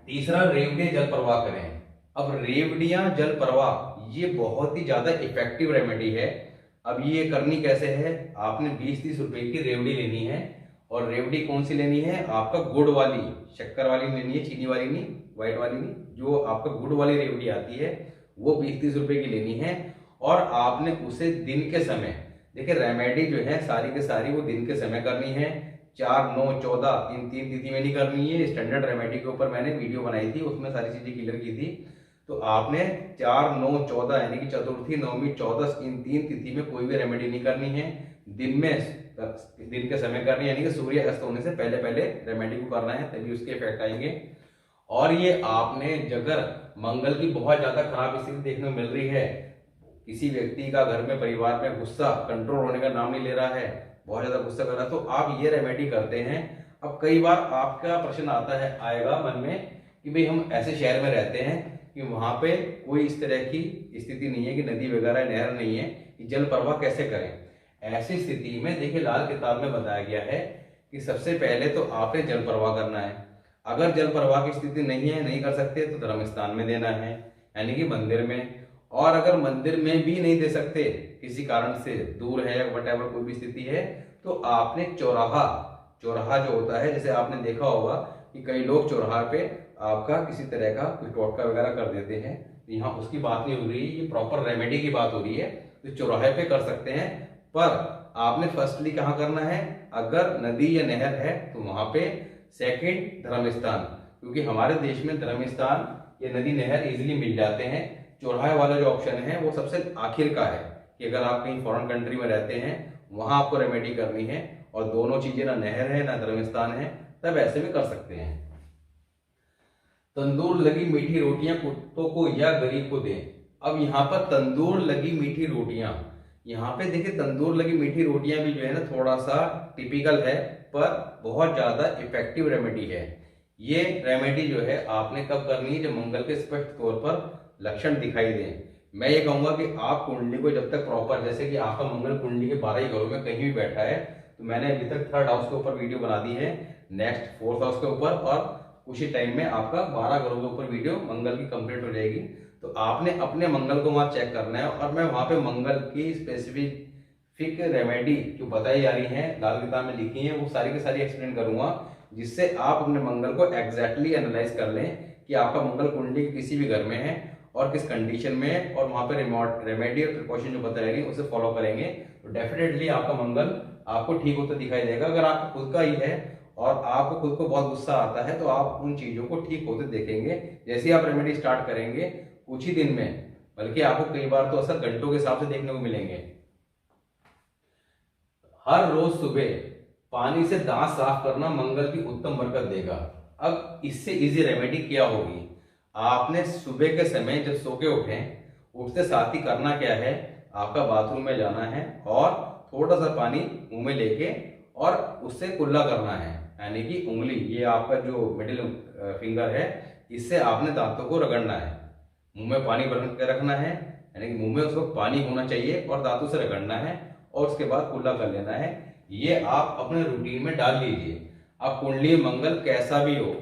तीसरा, रेवड़ियां जल प्रवाह करें। अब रेवड़ियां जल प्रवाह ये बहुत ही ज्यादा इफेक्टिव रेमेडी है। अब ये करनी कैसे है, आपने 20-30 रुपए की रेवड़ी लेनी है, और रेवड़ी कौन सी लेनी है, आपका गुड़ वाली, शक्कर वाली लेनी है, चीनी वाली नहीं, व्हाइट वाली नहीं, जो आपका गुड़ वाली रेवड़ी आती है वो 20-30 रुपए की लेनी है। और आपने उसे दिन के समय, देखिए रेमेडी जो है सारी के सारी वो दिन के समय करनी है, 4, 9, 14 इन 3 तिथि में नहीं करनी है। स्टैंडर्ड रेमेडी के ऊपर मैंने वीडियो बनाई थी, उसमें सारी चीजें क्लियर की थी। तो आपने 4, 9, 14 यानी कि चतुर्थी, नवमी, 14 इन 3 तिथि में कोई भी रेमेडी नहीं करनी है, दिन में, दिन के समय करनी है, यानी कि सूर्य अस्त होने से पहले पहले रेमेडी को करना है, तभी उसके इफेक्ट आएंगे। और ये आपने अगर मंगल की बहुत ज्यादा खराब स्थिति देखने में मिल रही है, किसी व्यक्ति का घर में, परिवार में गुस्सा कंट्रोल होने का नाम नहीं ले रहा है, बहुत ज्यादा गुस्सा कर रहा है, तो आप ये रेमेडी करते हैं। अब कई बार आपका प्रश्न आता है, आएगा मन में कि भाई हम ऐसे शहर में रहते हैं कि वहां पे कोई इस तरह की स्थिति नहीं है कि नदी वगैरह, नहर नहीं है, कि जल प्रवाह कैसे करें। ऐसी स्थिति में देखिए लाल किताब में बताया गया है कि सबसे पहले तो आपने जल प्रवाह करना है। अगर जल प्रवाह की स्थिति नहीं है, नहीं कर सकते, तो धर्म स्थान में देना है, यानी कि मंदिर में। और अगर मंदिर में भी नहीं दे सकते, किसी कारण से दूर है, वटेवर कोई भी स्थिति है, तो आपने चौराहा, चौराहा जो होता है, जैसे आपने देखा होगा कि कई लोग चौराहा पे आपका किसी तरह का कुछ टोटका वगैरह कर देते हैं, तो यहाँ उसकी बात नहीं हो रही है, ये प्रॉपर रेमेडी की बात हो रही है, तो चौराहे पे कर सकते हैं। पर आपने फर्स्टली कहाँ करना है, अगर नदी या नहर है तो वहां पे, सेकंड धर्म स्थान, क्योंकि हमारे देश में धर्म स्थान या नदी नहर इजीली मिल जाते हैं। चौराहे वाला जो ऑप्शन है वो सबसे आखिर का है, कि अगर आप कहीं फॉरेन कंट्री में रहते हैं वहां आपको रेमेडी करनी है, और दोनों चीजें ना नहर है ना धर्म स्थान है, तब ऐसे भी कर सकते हैं। तंदूर लगी मीठी रोटियां कुत्तों को या गरीब को दें। अब यहाँ पर तंदूर लगी मीठी रोटियां, यहाँ पे देखिए तंदूर लगी मीठी रोटियां भी जो है ना थोड़ा सा टिपिकल है, पर बहुत ज्यादा इफेक्टिव रेमेडी है। ये रेमेडी जो है आपने कब करनी है, जब मंगल के स्पष्ट तौर पर लक्षण दिखाई दें। मैं ये कहूंगा कि आप कुंडली को जब तक प्रॉपर, जैसे कि आपका मंगल कुंडली के 12 ही घरों में कहीं भी बैठा है, तो मैंने अभी तक 3rd हाउस के ऊपर वीडियो बना दी है, नेक्स्ट 4th हाउस के ऊपर, और कुछ ही टाइम में आपका 12 घरों के ऊपर वीडियो मंगल की कंप्लीट हो जाएगी। तो आपने अपने मंगल को वहां चेक करना है, और मैं वहां पे मंगल की स्पेसिफिक रेमेडी जो बताई जा रही है, लाल किताब में लिखी है, वो सारी की सारी एक्सप्लेन करूंगा, जिससे आप अपने मंगल को एग्जैक्टली एनालाइज कर लें कि आपका मंगल कुंडली किसी भी घर में है और किस कंडीशन में, और वहां पर रेमेडी और प्रिकॉशन जो बताएगी उसे फॉलो करेंगे, तो डेफिनेटली आपका मंगल आपको ठीक होता दिखाई देगा। अगर आपको खुद का ही है और आपको खुद को बहुत गुस्सा आता है, तो आप उन चीजों को ठीक होते देखेंगे। जैसे ही आप रेमेडी स्टार्ट करेंगे, कुछ ही दिन में बल्कि आपको कई बार तो असर घंटों के हिसाब से देखने को मिलेंगे। हर रोज सुबह पानी से दांत साफ करना मंगल की उत्तम बरकत देगा। अब इससे इजी रेमेडी क्या होगी? आपने सुबह के समय जब सो के उठते साथ ही करना क्या है, आपका बाथरूम में जाना है और थोड़ा सा पानी मुंह में लेके और उससे कुल्ला करना है, यानी कि उंगली, ये आपका जो मिडिल फिंगर है, इससे आपने दांतों को रगड़ना है। मुंह में पानी भर के रखना है, यानी कि मुंह में उस वक्त पानी होना चाहिए और दांतों से रगड़ना है और उसके बाद कुल्ला कर लेना है। ये आप अपने रूटीन में डाल लीजिए। अब कुंडली मंगल कैसा भी हो,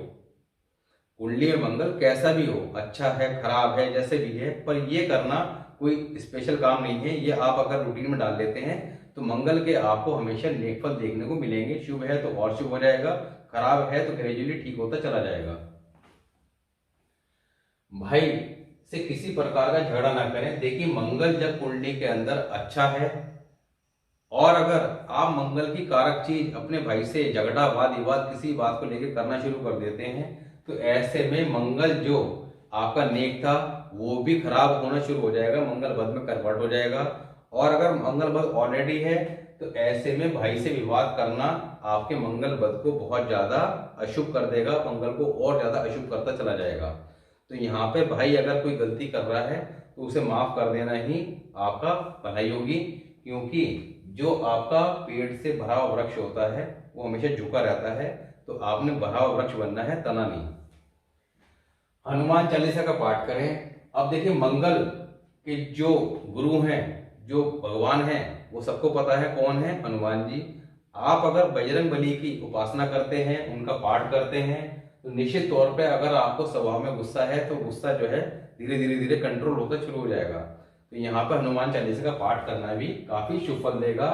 कुंडली में मंगल कैसा भी हो, अच्छा है खराब है जैसे भी है, पर ये करना कोई स्पेशल काम नहीं है। ये आप अगर रूटीन में डाल लेते हैं तो मंगल के आपको हमेशा नेक फल देखने को मिलेंगे। शुभ है तो और शुभ हो जाएगा, खराब है तो ग्रेजुअली ठीक होता चला जाएगा। भाई से किसी प्रकार का झगड़ा ना करें। देखिए, मंगल जब कुंडली के अंदर अच्छा है और अगर आप मंगल की कारक चीज अपने भाई से झगड़ा वाद विवाद किसी बात को लेकर करना शुरू कर देते हैं तो ऐसे में मंगल जो आपका नेक था वो भी खराब होना शुरू हो जाएगा, मंगल बद में कन्वर्ट हो जाएगा। और अगर मंगल बद ऑलरेडी है तो ऐसे में भाई से विवाद करना आपके मंगल बद को बहुत ज्यादा अशुभ कर देगा, मंगल को और ज्यादा अशुभ करता चला जाएगा। तो यहाँ पे भाई अगर कोई गलती कर रहा है तो उसे माफ कर देना ही आपका भलाई होगी, क्योंकि जो आपका पेड़ से भरा हुआ वृक्ष होता है वो हमेशा झुका रहता है, तो आपने भरा हुआ वृक्ष बनना है, तना नहीं। हनुमान चालीसा का पाठ करें। अब देखिए, मंगल के जो गुरु हैं, जो भगवान हैं, वो सबको पता है कौन है, हनुमान जी। आप अगर बजरंग बली की उपासना करते हैं, उनका पाठ करते हैं, तो निश्चित तौर पे अगर आपको स्वभाव में गुस्सा है तो गुस्सा जो है धीरे धीरे धीरे कंट्रोल होता शुरू हो जाएगा। तो यहाँ पर हनुमान चालीसा का पाठ करना भी काफी शुभ फल देगा।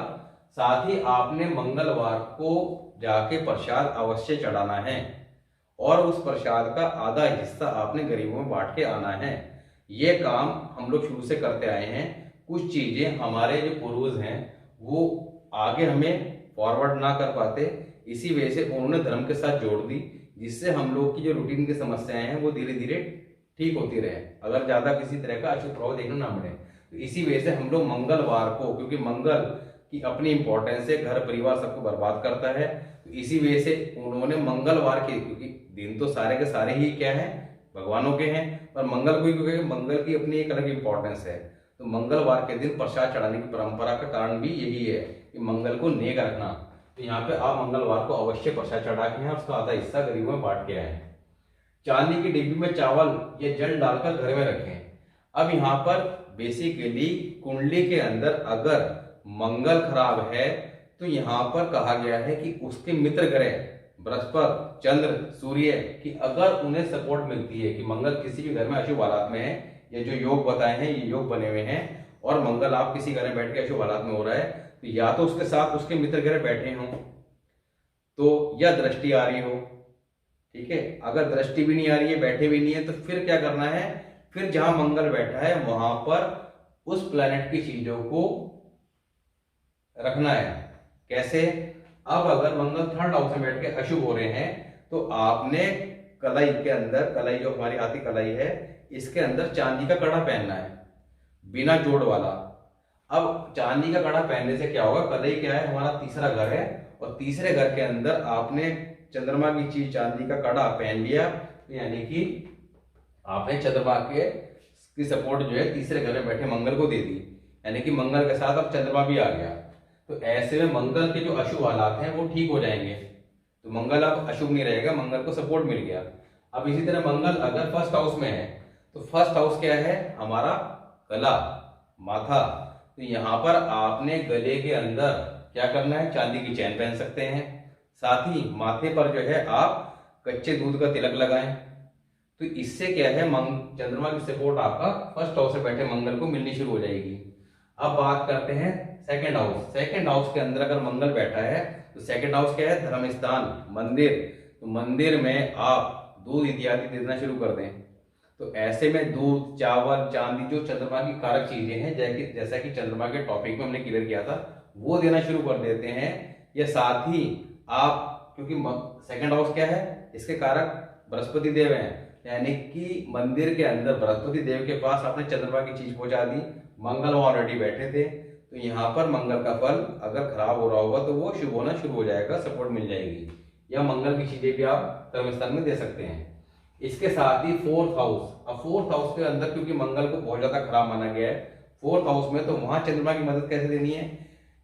साथ ही आपने मंगलवार को जाके प्रसाद अवश्य चढ़ाना है और उस प्रसाद का आधा हिस्सा आपने गरीबों में बांट के आना है। ये काम हम लोग शुरू से करते आए हैं। कुछ चीजें हमारे जो पूर्वज हैं वो आगे हमें फॉरवर्ड ना कर पाते, इसी वजह से उन्होंने धर्म के साथ जोड़ दी, जिससे हम लोग की जो रूटीन की समस्याएं हैं वो धीरे धीरे ठीक होती रहे, अगर ज्यादा किसी तरह का अशुभ प्रभाव देखना ना मिले। तो इसी वजह से हम लोग मंगलवार को, क्योंकि मंगल की अपनी इंपॉर्टेंस है, घर परिवार सबको बर्बाद करता है, तो इसी वजह से उन्होंने मंगलवार के, क्योंकि दिन तो सारे के सारे ही क्या है, भगवानों के हैं, पर मंगल को, क्योंकि मंगल की अपनी एक अलग इंपॉर्टेंस है, तो मंगलवार के दिन प्रसाद चढ़ाने की परंपरा का कारण भी यही है कि मंगल को नेक रखना। तो यहाँ पे आप मंगलवार को अवश्य प्रसाद चढ़ा के हैं और उसका आधा हिस्सा गरीबों में बांट के आए। चांदी की डिब्बी में चावल या जल डालकर घर में रखें। अब यहाँ पर बेसिकली कुंडली के अंदर अगर मंगल खराब है तो यहाँ पर कहा गया है कि उसके मित्र ग्रह बृहस्पति, चंद्र, सूर्य की अगर उन्हें सपोर्ट मिलती है कि मंगल किसी भी घर में अशुभ हालात में है, या जो योग बताए हैं ये योग बने हुए हैं और मंगल आप किसी घर में बैठ के अशुभ हालात में हो रहा है, तो या तो उसके साथ उसके मित्र ग्रह बैठे हों तो, या दृष्टि आ रही हो, ठीक है। अगर दृष्टि भी नहीं आ रही है, बैठे भी नहीं है, तो फिर क्या करना है, फिर जहां मंगल बैठा है वहां पर उस प्लैनेट की चीजों को रखना है। कैसे? अब अगर मंगल थर्ड हाउस में बैठ के अशुभ हो रहे हैं तो आपने कलाई के अंदर, कलाई जो हमारी हाथी कलाई है, इसके अंदर चांदी का कड़ा पहनना है, बिना जोड़ वाला। अब चांदी का कड़ा पहनने से क्या होगा, कलाई क्या है, हमारा तीसरा घर है, और तीसरे घर के अंदर आपने चंद्रमा की चीज चांदी का कड़ा पहन लिया, यानी कि आपने चंद्रमा की सपोर्ट जो है तीसरे घर में बैठे मंगल को दे दी, यानी कि मंगल के साथ अब चंद्रमा भी आ गया। तो ऐसे में मंगल के जो अशुभ हालात हैं वो ठीक हो जाएंगे, तो मंगल अब अशुभ नहीं रहेगा, मंगल को सपोर्ट मिल गया। अब इसी तरह मंगल अगर फर्स्ट हाउस में है तो फर्स्ट हाउस क्या है, हमारा गला, माथा। तो यहाँ पर आपने गले के अंदर क्या करना है, चांदी की चैन पहन सकते हैं, साथ ही माथे पर जो है आप कच्चे दूध का तिलक लगाएं। तो इससे क्या है, चंद्रमा की सपोर्ट आपका फर्स्ट हाउस से बैठे मंगल को मिलनी शुरू हो जाएगी। अब बात करते हैं सेकंड हाउस। सेकंड हाउस के अंदर अगर मंगल बैठा है तो सेकंड हाउस क्या है, धर्म स्थान, मंदिर। तो मंदिर में आप दूध इत्यादि देना शुरू कर दें। तो ऐसे में दूध, चावल, चांदी, जो चंद्रमा की कारक चीजें हैं, जैसा कि चंद्रमा के टॉपिक में हमने क्लियर किया था, वो देना शुरू कर देते हैं। या साथ ही आप, क्योंकि सेकंड हाउस क्या है, इसके कारक बृहस्पति देव हैं, यानी कि मंदिर के अंदर बृहस्पति देव के पास आपने चंद्रमा की चीज पहुंचा दी, मंगल वहां ऑलरेडी बैठे थे, तो यहाँ पर मंगल का फल अगर खराब हो रहा होगा तो वो शुभ होना शुरू हो जाएगा, सपोर्ट मिल जाएगी। या मंगल की चीजें भी आप कर्म स्थान में दे सकते हैं। इसके साथ ही फोर्थ हाउस, अब फोर्थ हाउस के अंदर क्योंकि मंगल को बहुत ज्यादा खराब माना गया है फोर्थ हाउस में, तो वहां चंद्रमा की मदद कैसे देनी है,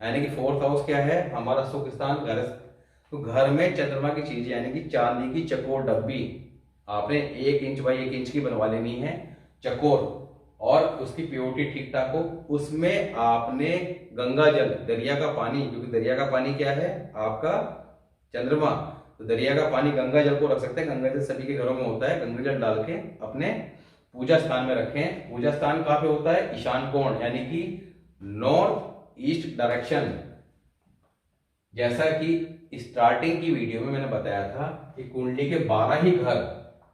यानी कि फोर्थ हाउस क्या है, हमारा सुख स्थान, घर। तो घर में चंद्रमा की चीज यानी कि चांदी की चकोर डब्बी आपने 1 इंच बाई 1 इंच की बनवा लेनी है, चकोर, और उसकी प्योरिटी ठीक ठाक हो। उसमें आपने गंगा जल, दरिया का पानी, क्योंकि दरिया का पानी क्या है आपका चंद्रमा, तो दरिया का पानी गंगा जल को रख सकते हैं, गंगा जल सभी के घरों में होता है, गंगा जल डाल के अपने पूजा स्थान में रखें। पूजा स्थान कहाँ पे होता है, ईशान कोण, यानी कि नॉर्थ ईस्ट डायरेक्शन। जैसा कि स्टार्टिंग की वीडियो में मैंने बताया था कि कुंडली के 12 ही घर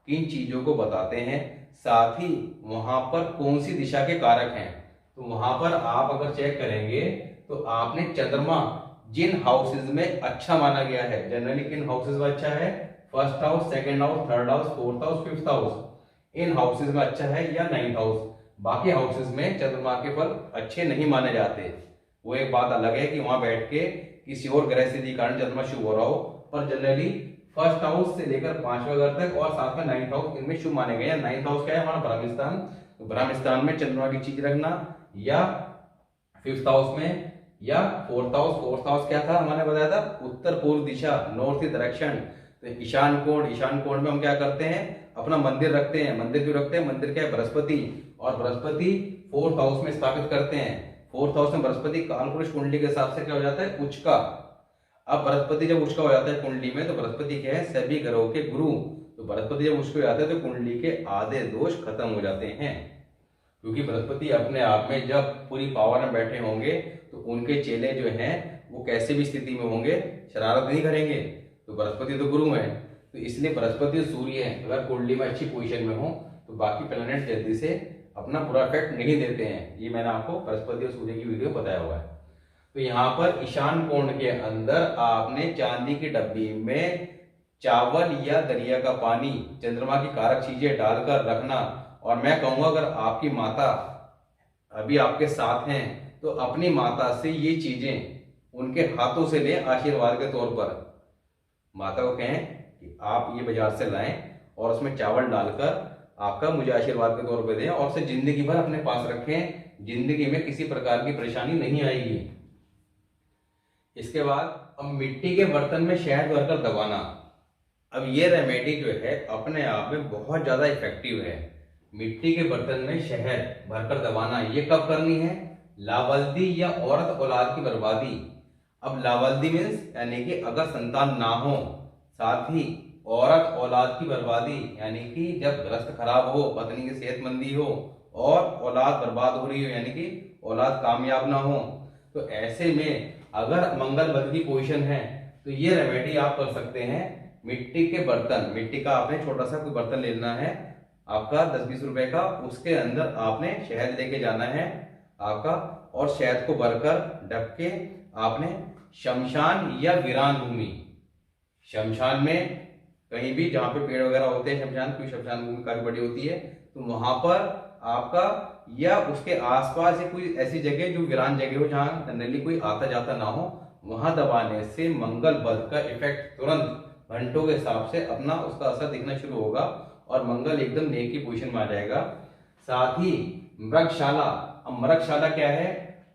किन चीजों को बताते हैं, साथ ही वहां पर कौन सी दिशा के कारक हैं। तो वहां पर आप अगर चेक करेंगे तो आपने चंद्रमा जिन हाउसेज में अच्छा माना गया है, जनरली किन हाउसेज में अच्छा है, first house, second house, third house, fourth house, fifth house, इन हाउसेज में अच्छा है, या नाइन्थ हाउस। बाकी हाउसेज में चंद्रमा के फल अच्छे नहीं माने जाते। वो एक बात अलग है कि वहां बैठ के किसी और ग्रह से कारण चंद्रमा शुभ हो रहा हो, पर जनरली फर्स्ट हाउस से लेकर 5वें घर तक और साथ में नाइन्थ हाउस इनमें शुभ माने गए हैं। नाइन्थ हाउस क्या है, हमारा ब्रह्म स्थान, तो ब्रह्म स्थान में चंद्रमा की चीज रखना, या फिफ्थ हाउस में, या फोर्थ हाउस। फोर्थ हाउस क्या था, हमने बताया था उत्तर पूर्व दिशा, नॉर्थ ईस्ट डायरेक्शन। तो ईशान कोण, ईशान कोण में हम क्या करते हैं, अपना मंदिर रखते हैं। मंदिर क्यों रखते हैं, मंदिर क्या है, बृहस्पति, और बृहस्पति फोर्थ हाउस में स्थापित करते हैं। फोर्थ हाउस में बृहस्पति कालपुरुष कुंडली के हिसाब से क्या हो जाता है, उच्च का। अब बृहस्पति जब उच्च का हो जाता है कुंडली में, तो बृहस्पति क्या है, सभी ग्रहों के गुरु। तो बृहस्पति जब उच्च हो जाता है तो कुंडली के आधे दोष खत्म हो जाते हैं, क्योंकि बृहस्पति अपने आप में जब पूरी पावर में बैठे होंगे तो उनके चेले जो हैं वो कैसे भी स्थिति में होंगे, शरारत नहीं करेंगे। तो बृहस्पति तो गुरु है, तो इसलिए बृहस्पति और सूर्य अगर कुंडली में अच्छी पोजीशन में हो तो बाकी प्लैनेट जल्दी से अपना पूरा इफेक्ट नहीं देते हैं। ये मैंने आपको बृहस्पति और सूर्य की वीडियो बताया हुआ है। तो यहाँ पर ईशान कोण के अंदर आपने चांदी की डब्बी में चावल या दरिया का पानी, चंद्रमा की कारक चीजें डालकर रखना। और मैं कहूंगा अगर आपकी माता अभी आपके साथ हैं तो अपनी माता से ये चीजें उनके हाथों से लें आशीर्वाद के तौर पर। माता को कहें कि आप ये बाजार से लाएं और उसमें चावल डालकर आपका मुझे आशीर्वाद के तौर पर दें, और उसे जिंदगी भर अपने पास रखें, जिंदगी में किसी प्रकार की परेशानी नहीं आएगी। इसके बाद अब मिट्टी के बर्तन में शहद भरकर दबाना। अब ये रेमेडी जो है अपने आप में बहुत ज्यादा इफेक्टिव है। मिट्टी के बर्तन में शहद भरकर दबाना, ये कब करनी है, लावल्दी या औरत औलाद की बर्बादी। अब लावल्दी मीन्स यानी कि अगर संतान ना हो, साथ ही औरत औलाद की बर्बादी यानी कि जब ग्रस्त खराब हो, पत्नी की सेहतमंदी हो और औलाद बर्बाद हो रही हो, यानी कि औलाद कामयाब ना हो, तो ऐसे में अगर मंगल बद की पोजीशन है तो ये रेमेडी आप कर सकते हैं। मिट्टी के बर्तन, मिट्टी का आपने छोटा सा कोई बर्तन लेना है आपका 10-20 रुपए का, उसके अंदर आपने शहद लेके जाना है आपका, और शहद को भरकर ढक के आपने शमशान या वीरान भूमि, शमशान में कहीं भी जहां पे पेड़ वगैरह होते हैं, शमशान की शमशान भूमि काफी बड़ी होती है, तो वहां पर आपका या उसके आसपास या कोई ऐसी जगह जो वीरान जगह हो जहां जनरली कोई आता जाता ना हो, वहां दबाने से मंगल बद का इफेक्ट तुरंत घंटों के हिसाब से अपना उसका असर दिखना शुरू होगा और मंगल एकदम नेक की पोजीशन में आ जाएगा। साथ ही मृगशाला, अब मृगशाला क्या है,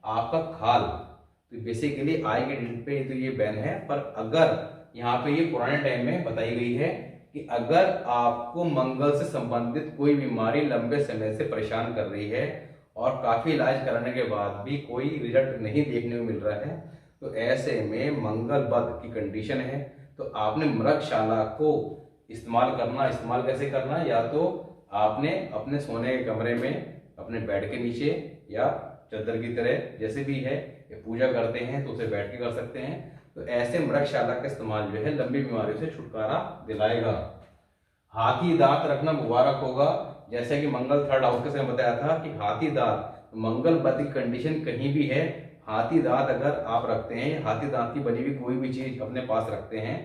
आपका खाल। तो बेसिकली आय के डिजिट पे तो ये बैन है, पर अगर यहाँ पे ये पुराने टाइम में बताई गई है कि अगर आपको मंगल से संबंधित कोई बीमारी लंबे समय से परेशान कर रही है और काफी इलाज कराने के बाद भी कोई रिजल्ट नहीं देखने को मिल रहा है, तो ऐसे में मंगल बद की कंडीशन है, तो आपने मृगशाला को इस्तेमाल करना। इस्तेमाल कैसे करना, या तो आपने अपने सोने के कमरे में अपने बेड के नीचे या चादर की तरह जैसे भी है, ये पूजा करते हैं तो उसे बैठ के कर सकते हैं। तो ऐसे मृगशाला का इस्तेमाल जो है लंबी बीमारियों से छुटकारा दिलाएगा। हाथी दांत रखना मुबारक होगा, जैसे कि मंगल थर्ड हाउस के बताया था कि हाथी दांत, मंगल बद की कंडीशन कहीं भी है, हाथी दांत अगर आप रखते हैं, हाथी दांत की बनी हुई कोई भी चीज अपने पास रखते हैं,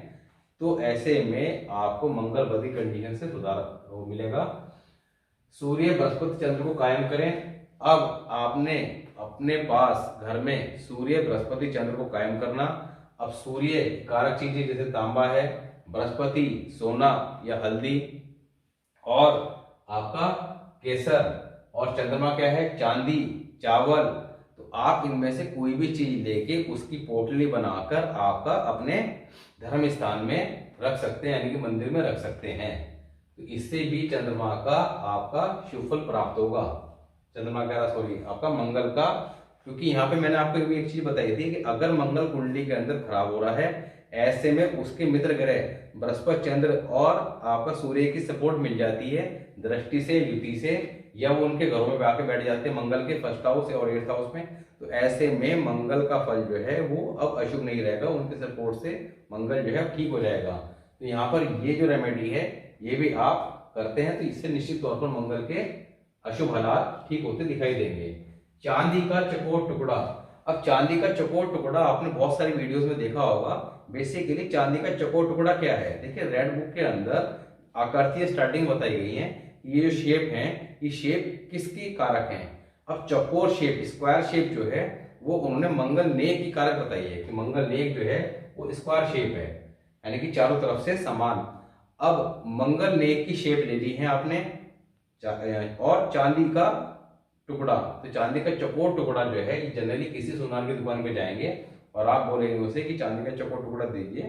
तो ऐसे में आपको मंगल बद की कंडीशन से सुधार मिलेगा। सूर्य बृहस्पति चंद्र को कायम करें। अब आपने अपने पास घर में सूर्य बृहस्पति चंद्र को कायम करना। अब सूर्य कारक चीजें जैसे तांबा है, बृहस्पति सोना या हल्दी, और आपका केसर, और चंद्रमा क्या है, चांदी, चावल। तो आप इनमें से कोई भी चीज लेके उसकी पोटली बनाकर आपका अपने धर्म स्थान में रख सकते हैं, यानी कि मंदिर में रख सकते हैं। तो इससे भी चंद्रमा का आपका शुभ फल प्राप्त होगा। चंद्रमा का सॉरी आपका मंगल का, क्योंकि यहाँ पे मैंने आपको भी एक चीज बताई थी कि अगर मंगल कुंडली के अंदर खराब हो रहा है, ऐसे में उसके मित्र ग्रह बृहस्पति चंद्र और आपका सूर्य की सपोर्ट मिल जाती है दृष्टि से, युति से, या वो उनके घरों में आके बैठ जाते हैं मंगल के फर्स्ट हाउस और एट्थ हाउस में। तो ऐसे में मंगल का फल जो है वो अब अशुभ नहीं रहेगा, उनके सपोर्ट से मंगल जो है ठीक हो जाएगा। तो यहाँ पर ये जो रेमेडी है ये भी आप करते हैं तो इससे निश्चित तौर पर मंगल के अशुभ हालात ठीक होते दिखाई देंगे। चांदी का चकोर टुकड़ा। अब चांदी का चकोर टुकड़ा आपने बहुत सारी वीडियोस में देखा होगा। बेसिकली चांदी का चकोर टुकड़ा क्या है, देखिए रेड बुक के अंदर आकृतियां स्टार्टिंग बताई गई है। ये जो शेप है ये शेप किसकी कारक है। अब चकोर शेप, स्क्वायर शेप जो है वो उन्होंने मंगल नेक की कारक बताई है कि मंगल नेक जो है वो स्क्वायर शेप है, यानी कि चारों तरफ से समान। अब मंगल नेक की शेप ले ली है आपने, और चांदी का टुकड़ा, तो चांदी का चकोर टुकड़ा जो है ये जनरली किसी सुनार की दुकान पे जाएंगे और आप बोलेंगे उसे कि चांदी का चकोर टुकड़ा दीजिए,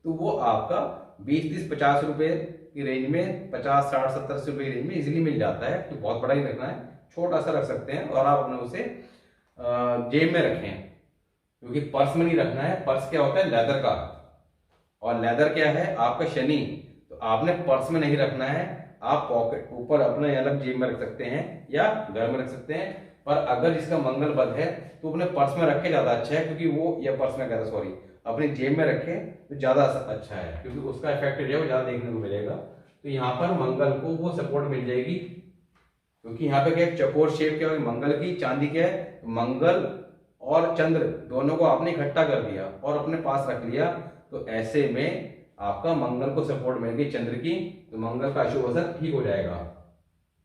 तो वो आपका 20, 30, 50 रुपए की रेंज में, 50, 60, 70, 80 रुपए की रेंज में इजीली मिल जाता है। तो बहुत बड़ा ही रखना है, छोटा सा रख सकते हैं और आप अपने उसे जेब में रखें, क्योंकि पर्स में नहीं रखना है। पर्स क्या होता है, लेदर का, और लेदर क्या है आपका शनि, तो आपने पर्स में नहीं रखना है। आप पॉकेट ऊपर अपने अलग जेब में रख सकते हैं या घर में रख सकते हैं, पर अगर जिसका मंगल बद है तो अपने पर्स में रखे ज्यादा अच्छा है, क्योंकि वो, या पर्स में कहता सॉरी अपनी जेब में रखे तो ज्यादा अच्छा है, क्योंकि उसका इफेक्ट जो है वो ज्यादा देखने को मिलेगा। तो यहाँ पर मंगल को वो सपोर्ट मिल जाएगी, क्योंकि यहाँ पे क्या है, चकोर शेप क्या है मंगल की, चांदी क्या है, मंगल और चंद्र दोनों को आपने इकट्ठा कर दिया और अपने पास रख लिया। तो ऐसे में आपका मंगल को सपोर्ट मिल गई चंद्र की, तो मंगल का अशुभ असर ठीक हो जाएगा।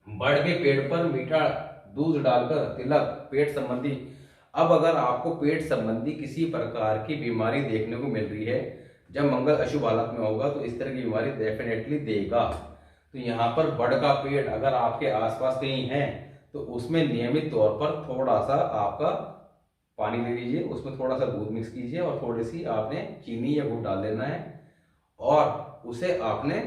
बढ़ के पेट पर मीठा दूध डालकर तिलक, पेट संबंधी। अब अगर आपको पेट संबंधी किसी प्रकार की बीमारी देखने को मिल रही है, जब मंगल अशुभ हालत में होगा तो इस तरह की बीमारी डेफिनेटली देगा। तो यहाँ पर बड़ का पेट अगर आपके आसपास कहीं है तो उसमें नियमित तौर पर थोड़ा सा आपका पानी ले लीजिए, उसमें थोड़ा सा दूध मिक्स कीजिए और थोड़ी सी आपने चीनी या गुड़ डाल देना है, और उसे आपने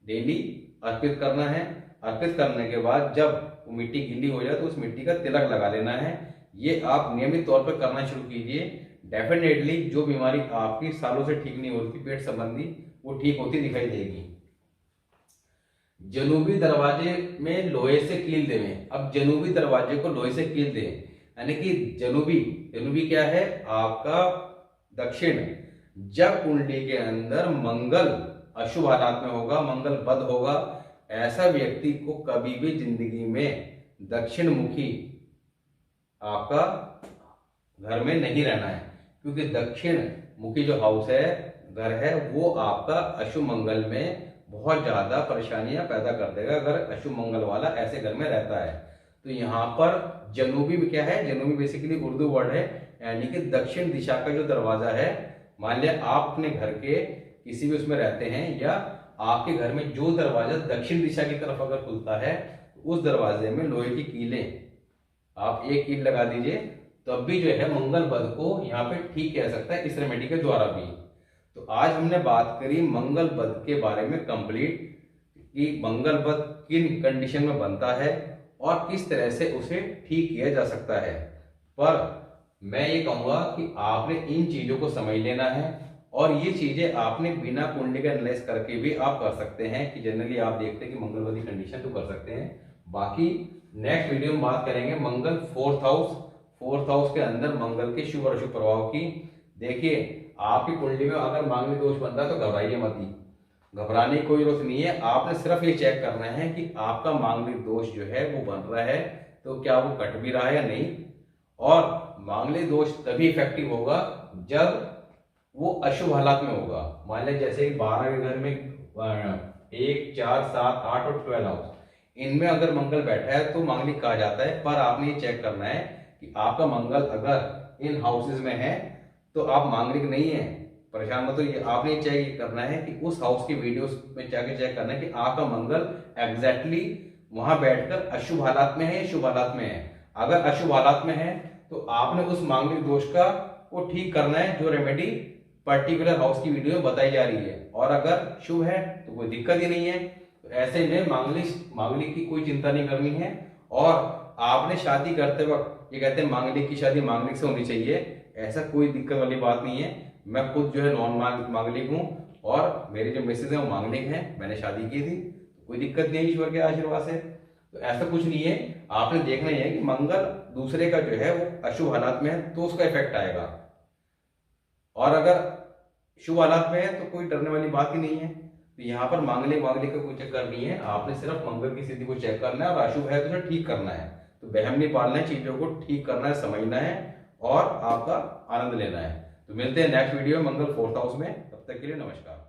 डेली अर्पित करना है। अर्पित करने के बाद जब वो मिट्टी गीली हो जाए तो उस मिट्टी का तिलक लगा लेना है। ये आप नियमित तौर पर करना शुरू कीजिए। डेफिनेटली जो बीमारी आपकी सालों से ठीक नहीं होती पेट संबंधी, वो ठीक होती दिखाई देगी। जनूबी दरवाजे में लोहे से कील देवें। अब जनूबी दरवाजे को लोहे से कील दें, यानी कि जनूबी क्या है आपका दक्षिण। जब कुंडली के अंदर मंगल अशुभ हालात में होगा, मंगल बद होगा, ऐसा व्यक्ति को कभी भी जिंदगी में दक्षिण मुखी आपका घर में नहीं रहना है, क्योंकि दक्षिण मुखी जो हाउस है, घर है, वो आपका अशुभ मंगल में बहुत ज्यादा परेशानियां पैदा कर देगा अगर अशुभ मंगल वाला ऐसे घर में रहता है। तो यहाँ पर जनूबी में क्या है, जनूबी बेसिकली उर्दू वर्ड है, यानी कि दक्षिण दिशा का जो दरवाजा है। मान लिया आप अपने घर के किसी भी उसमें रहते हैं, या आपके घर में जो दरवाजा दक्षिण दिशा की तरफ अगर खुलता है तो उस दरवाजे में लोहे की कीलें आप एक कील लगा दीजिए, तब भी जो है मंगल बद को यहाँ पे ठीक किया जा सकता है इस रेमेडी के द्वारा भी। तो आज हमने बात करी मंगल बद के बारे में कंप्लीट, कि मंगल बद किन कंडीशन में बनता है और किस तरह से उसे ठीक किया जा सकता है। पर मैं ये कहूंगा कि आपने इन चीजों को समझ लेना है, और ये चीजें आपने बिना कुंडली का एनालाइज करके भी आप कर सकते हैं, कि जनरली आप देखते हैं कि मंगल बद की कंडीशन तो कर सकते हैं। बाकी नेक्स्ट वीडियो में बात करेंगे मंगल फोर्थ हाउस के अंदर मंगल के शुभ और अशुभ प्रभाव की। देखिए आपकी कुंडली में अगर मांगलिक दोष बनता है तो घबराइए मत ही, घबराने की कोई जरूरत नहीं है। आपने सिर्फ ये चेक करना है कि आपका मांगलिक दोष जो है वो बन रहा है तो क्या वो कट भी रहा है या नहीं। और मांगलिक दोष तभी इफेक्टिव होगा जब वो अशुभ हालात में होगा। मान लिया जैसे 12 के घर में 1, 4, 7, 8 और 12 हाउस, इनमें अगर मंगल बैठा है तो मांगलिक कहा जाता है। पर आपने ये चेक करना है कि आपका मंगल अगर इन हाउसेज में है तो आप मांगलिक नहीं है, परेशान मत होइए। आपने चेक करना है कि उस हाउस की वीडियोस में जाके चेक करना है कि आपका मंगल एग्जैक्टली वहां बैठकर अशुभ हालात में है या शुभ हालात में है। अगर अशुभ हालात में है तो आपने उस मांगलिक दोष का वो ठीक करना है जो रेमेडी पर्टिकुलर हाउस की वीडियो में बताई जा रही है। और अगर शुभ है तो कोई दिक्कत ही नहीं है। तो ऐसे में मांगलिक की कोई चिंता नहीं करनी है। और आपने शादी करते वक्त, ये कहते हैं मांगलिक की शादी मांगलिक से होनी चाहिए, ऐसा कोई दिक्कत वाली बात नहीं है। मैं खुद जो है नॉन मांगलिक हूँ और मेरी जो मिसेज है वो मांगलिक है, मैंने शादी की थी, तो कोई दिक्कत नहीं है ईश्वर के आशीर्वाद से। तो ऐसा कुछ नहीं है। आपने देखना ही है कि मंगल दूसरे का जो है वो अशुभ हालात में है तो उसका इफेक्ट आएगा, और अगर शुभ हालात में है तो कोई डरने वाली बात ही नहीं है। तो यहाँ पर मांगलिक का कोई चक्कर नहीं है। आपने सिर्फ मंगल की स्थिति को चेक करना है और अशुभ है तो उसे ठीक करना है। तो वहम नहीं पालना है, चीजों को ठीक करना है, समझना है और आपका आनंद लेना है। तो मिलते हैं नेक्स्ट वीडियो में मंगल 4th हाउस में। तब तक के लिए नमस्कार।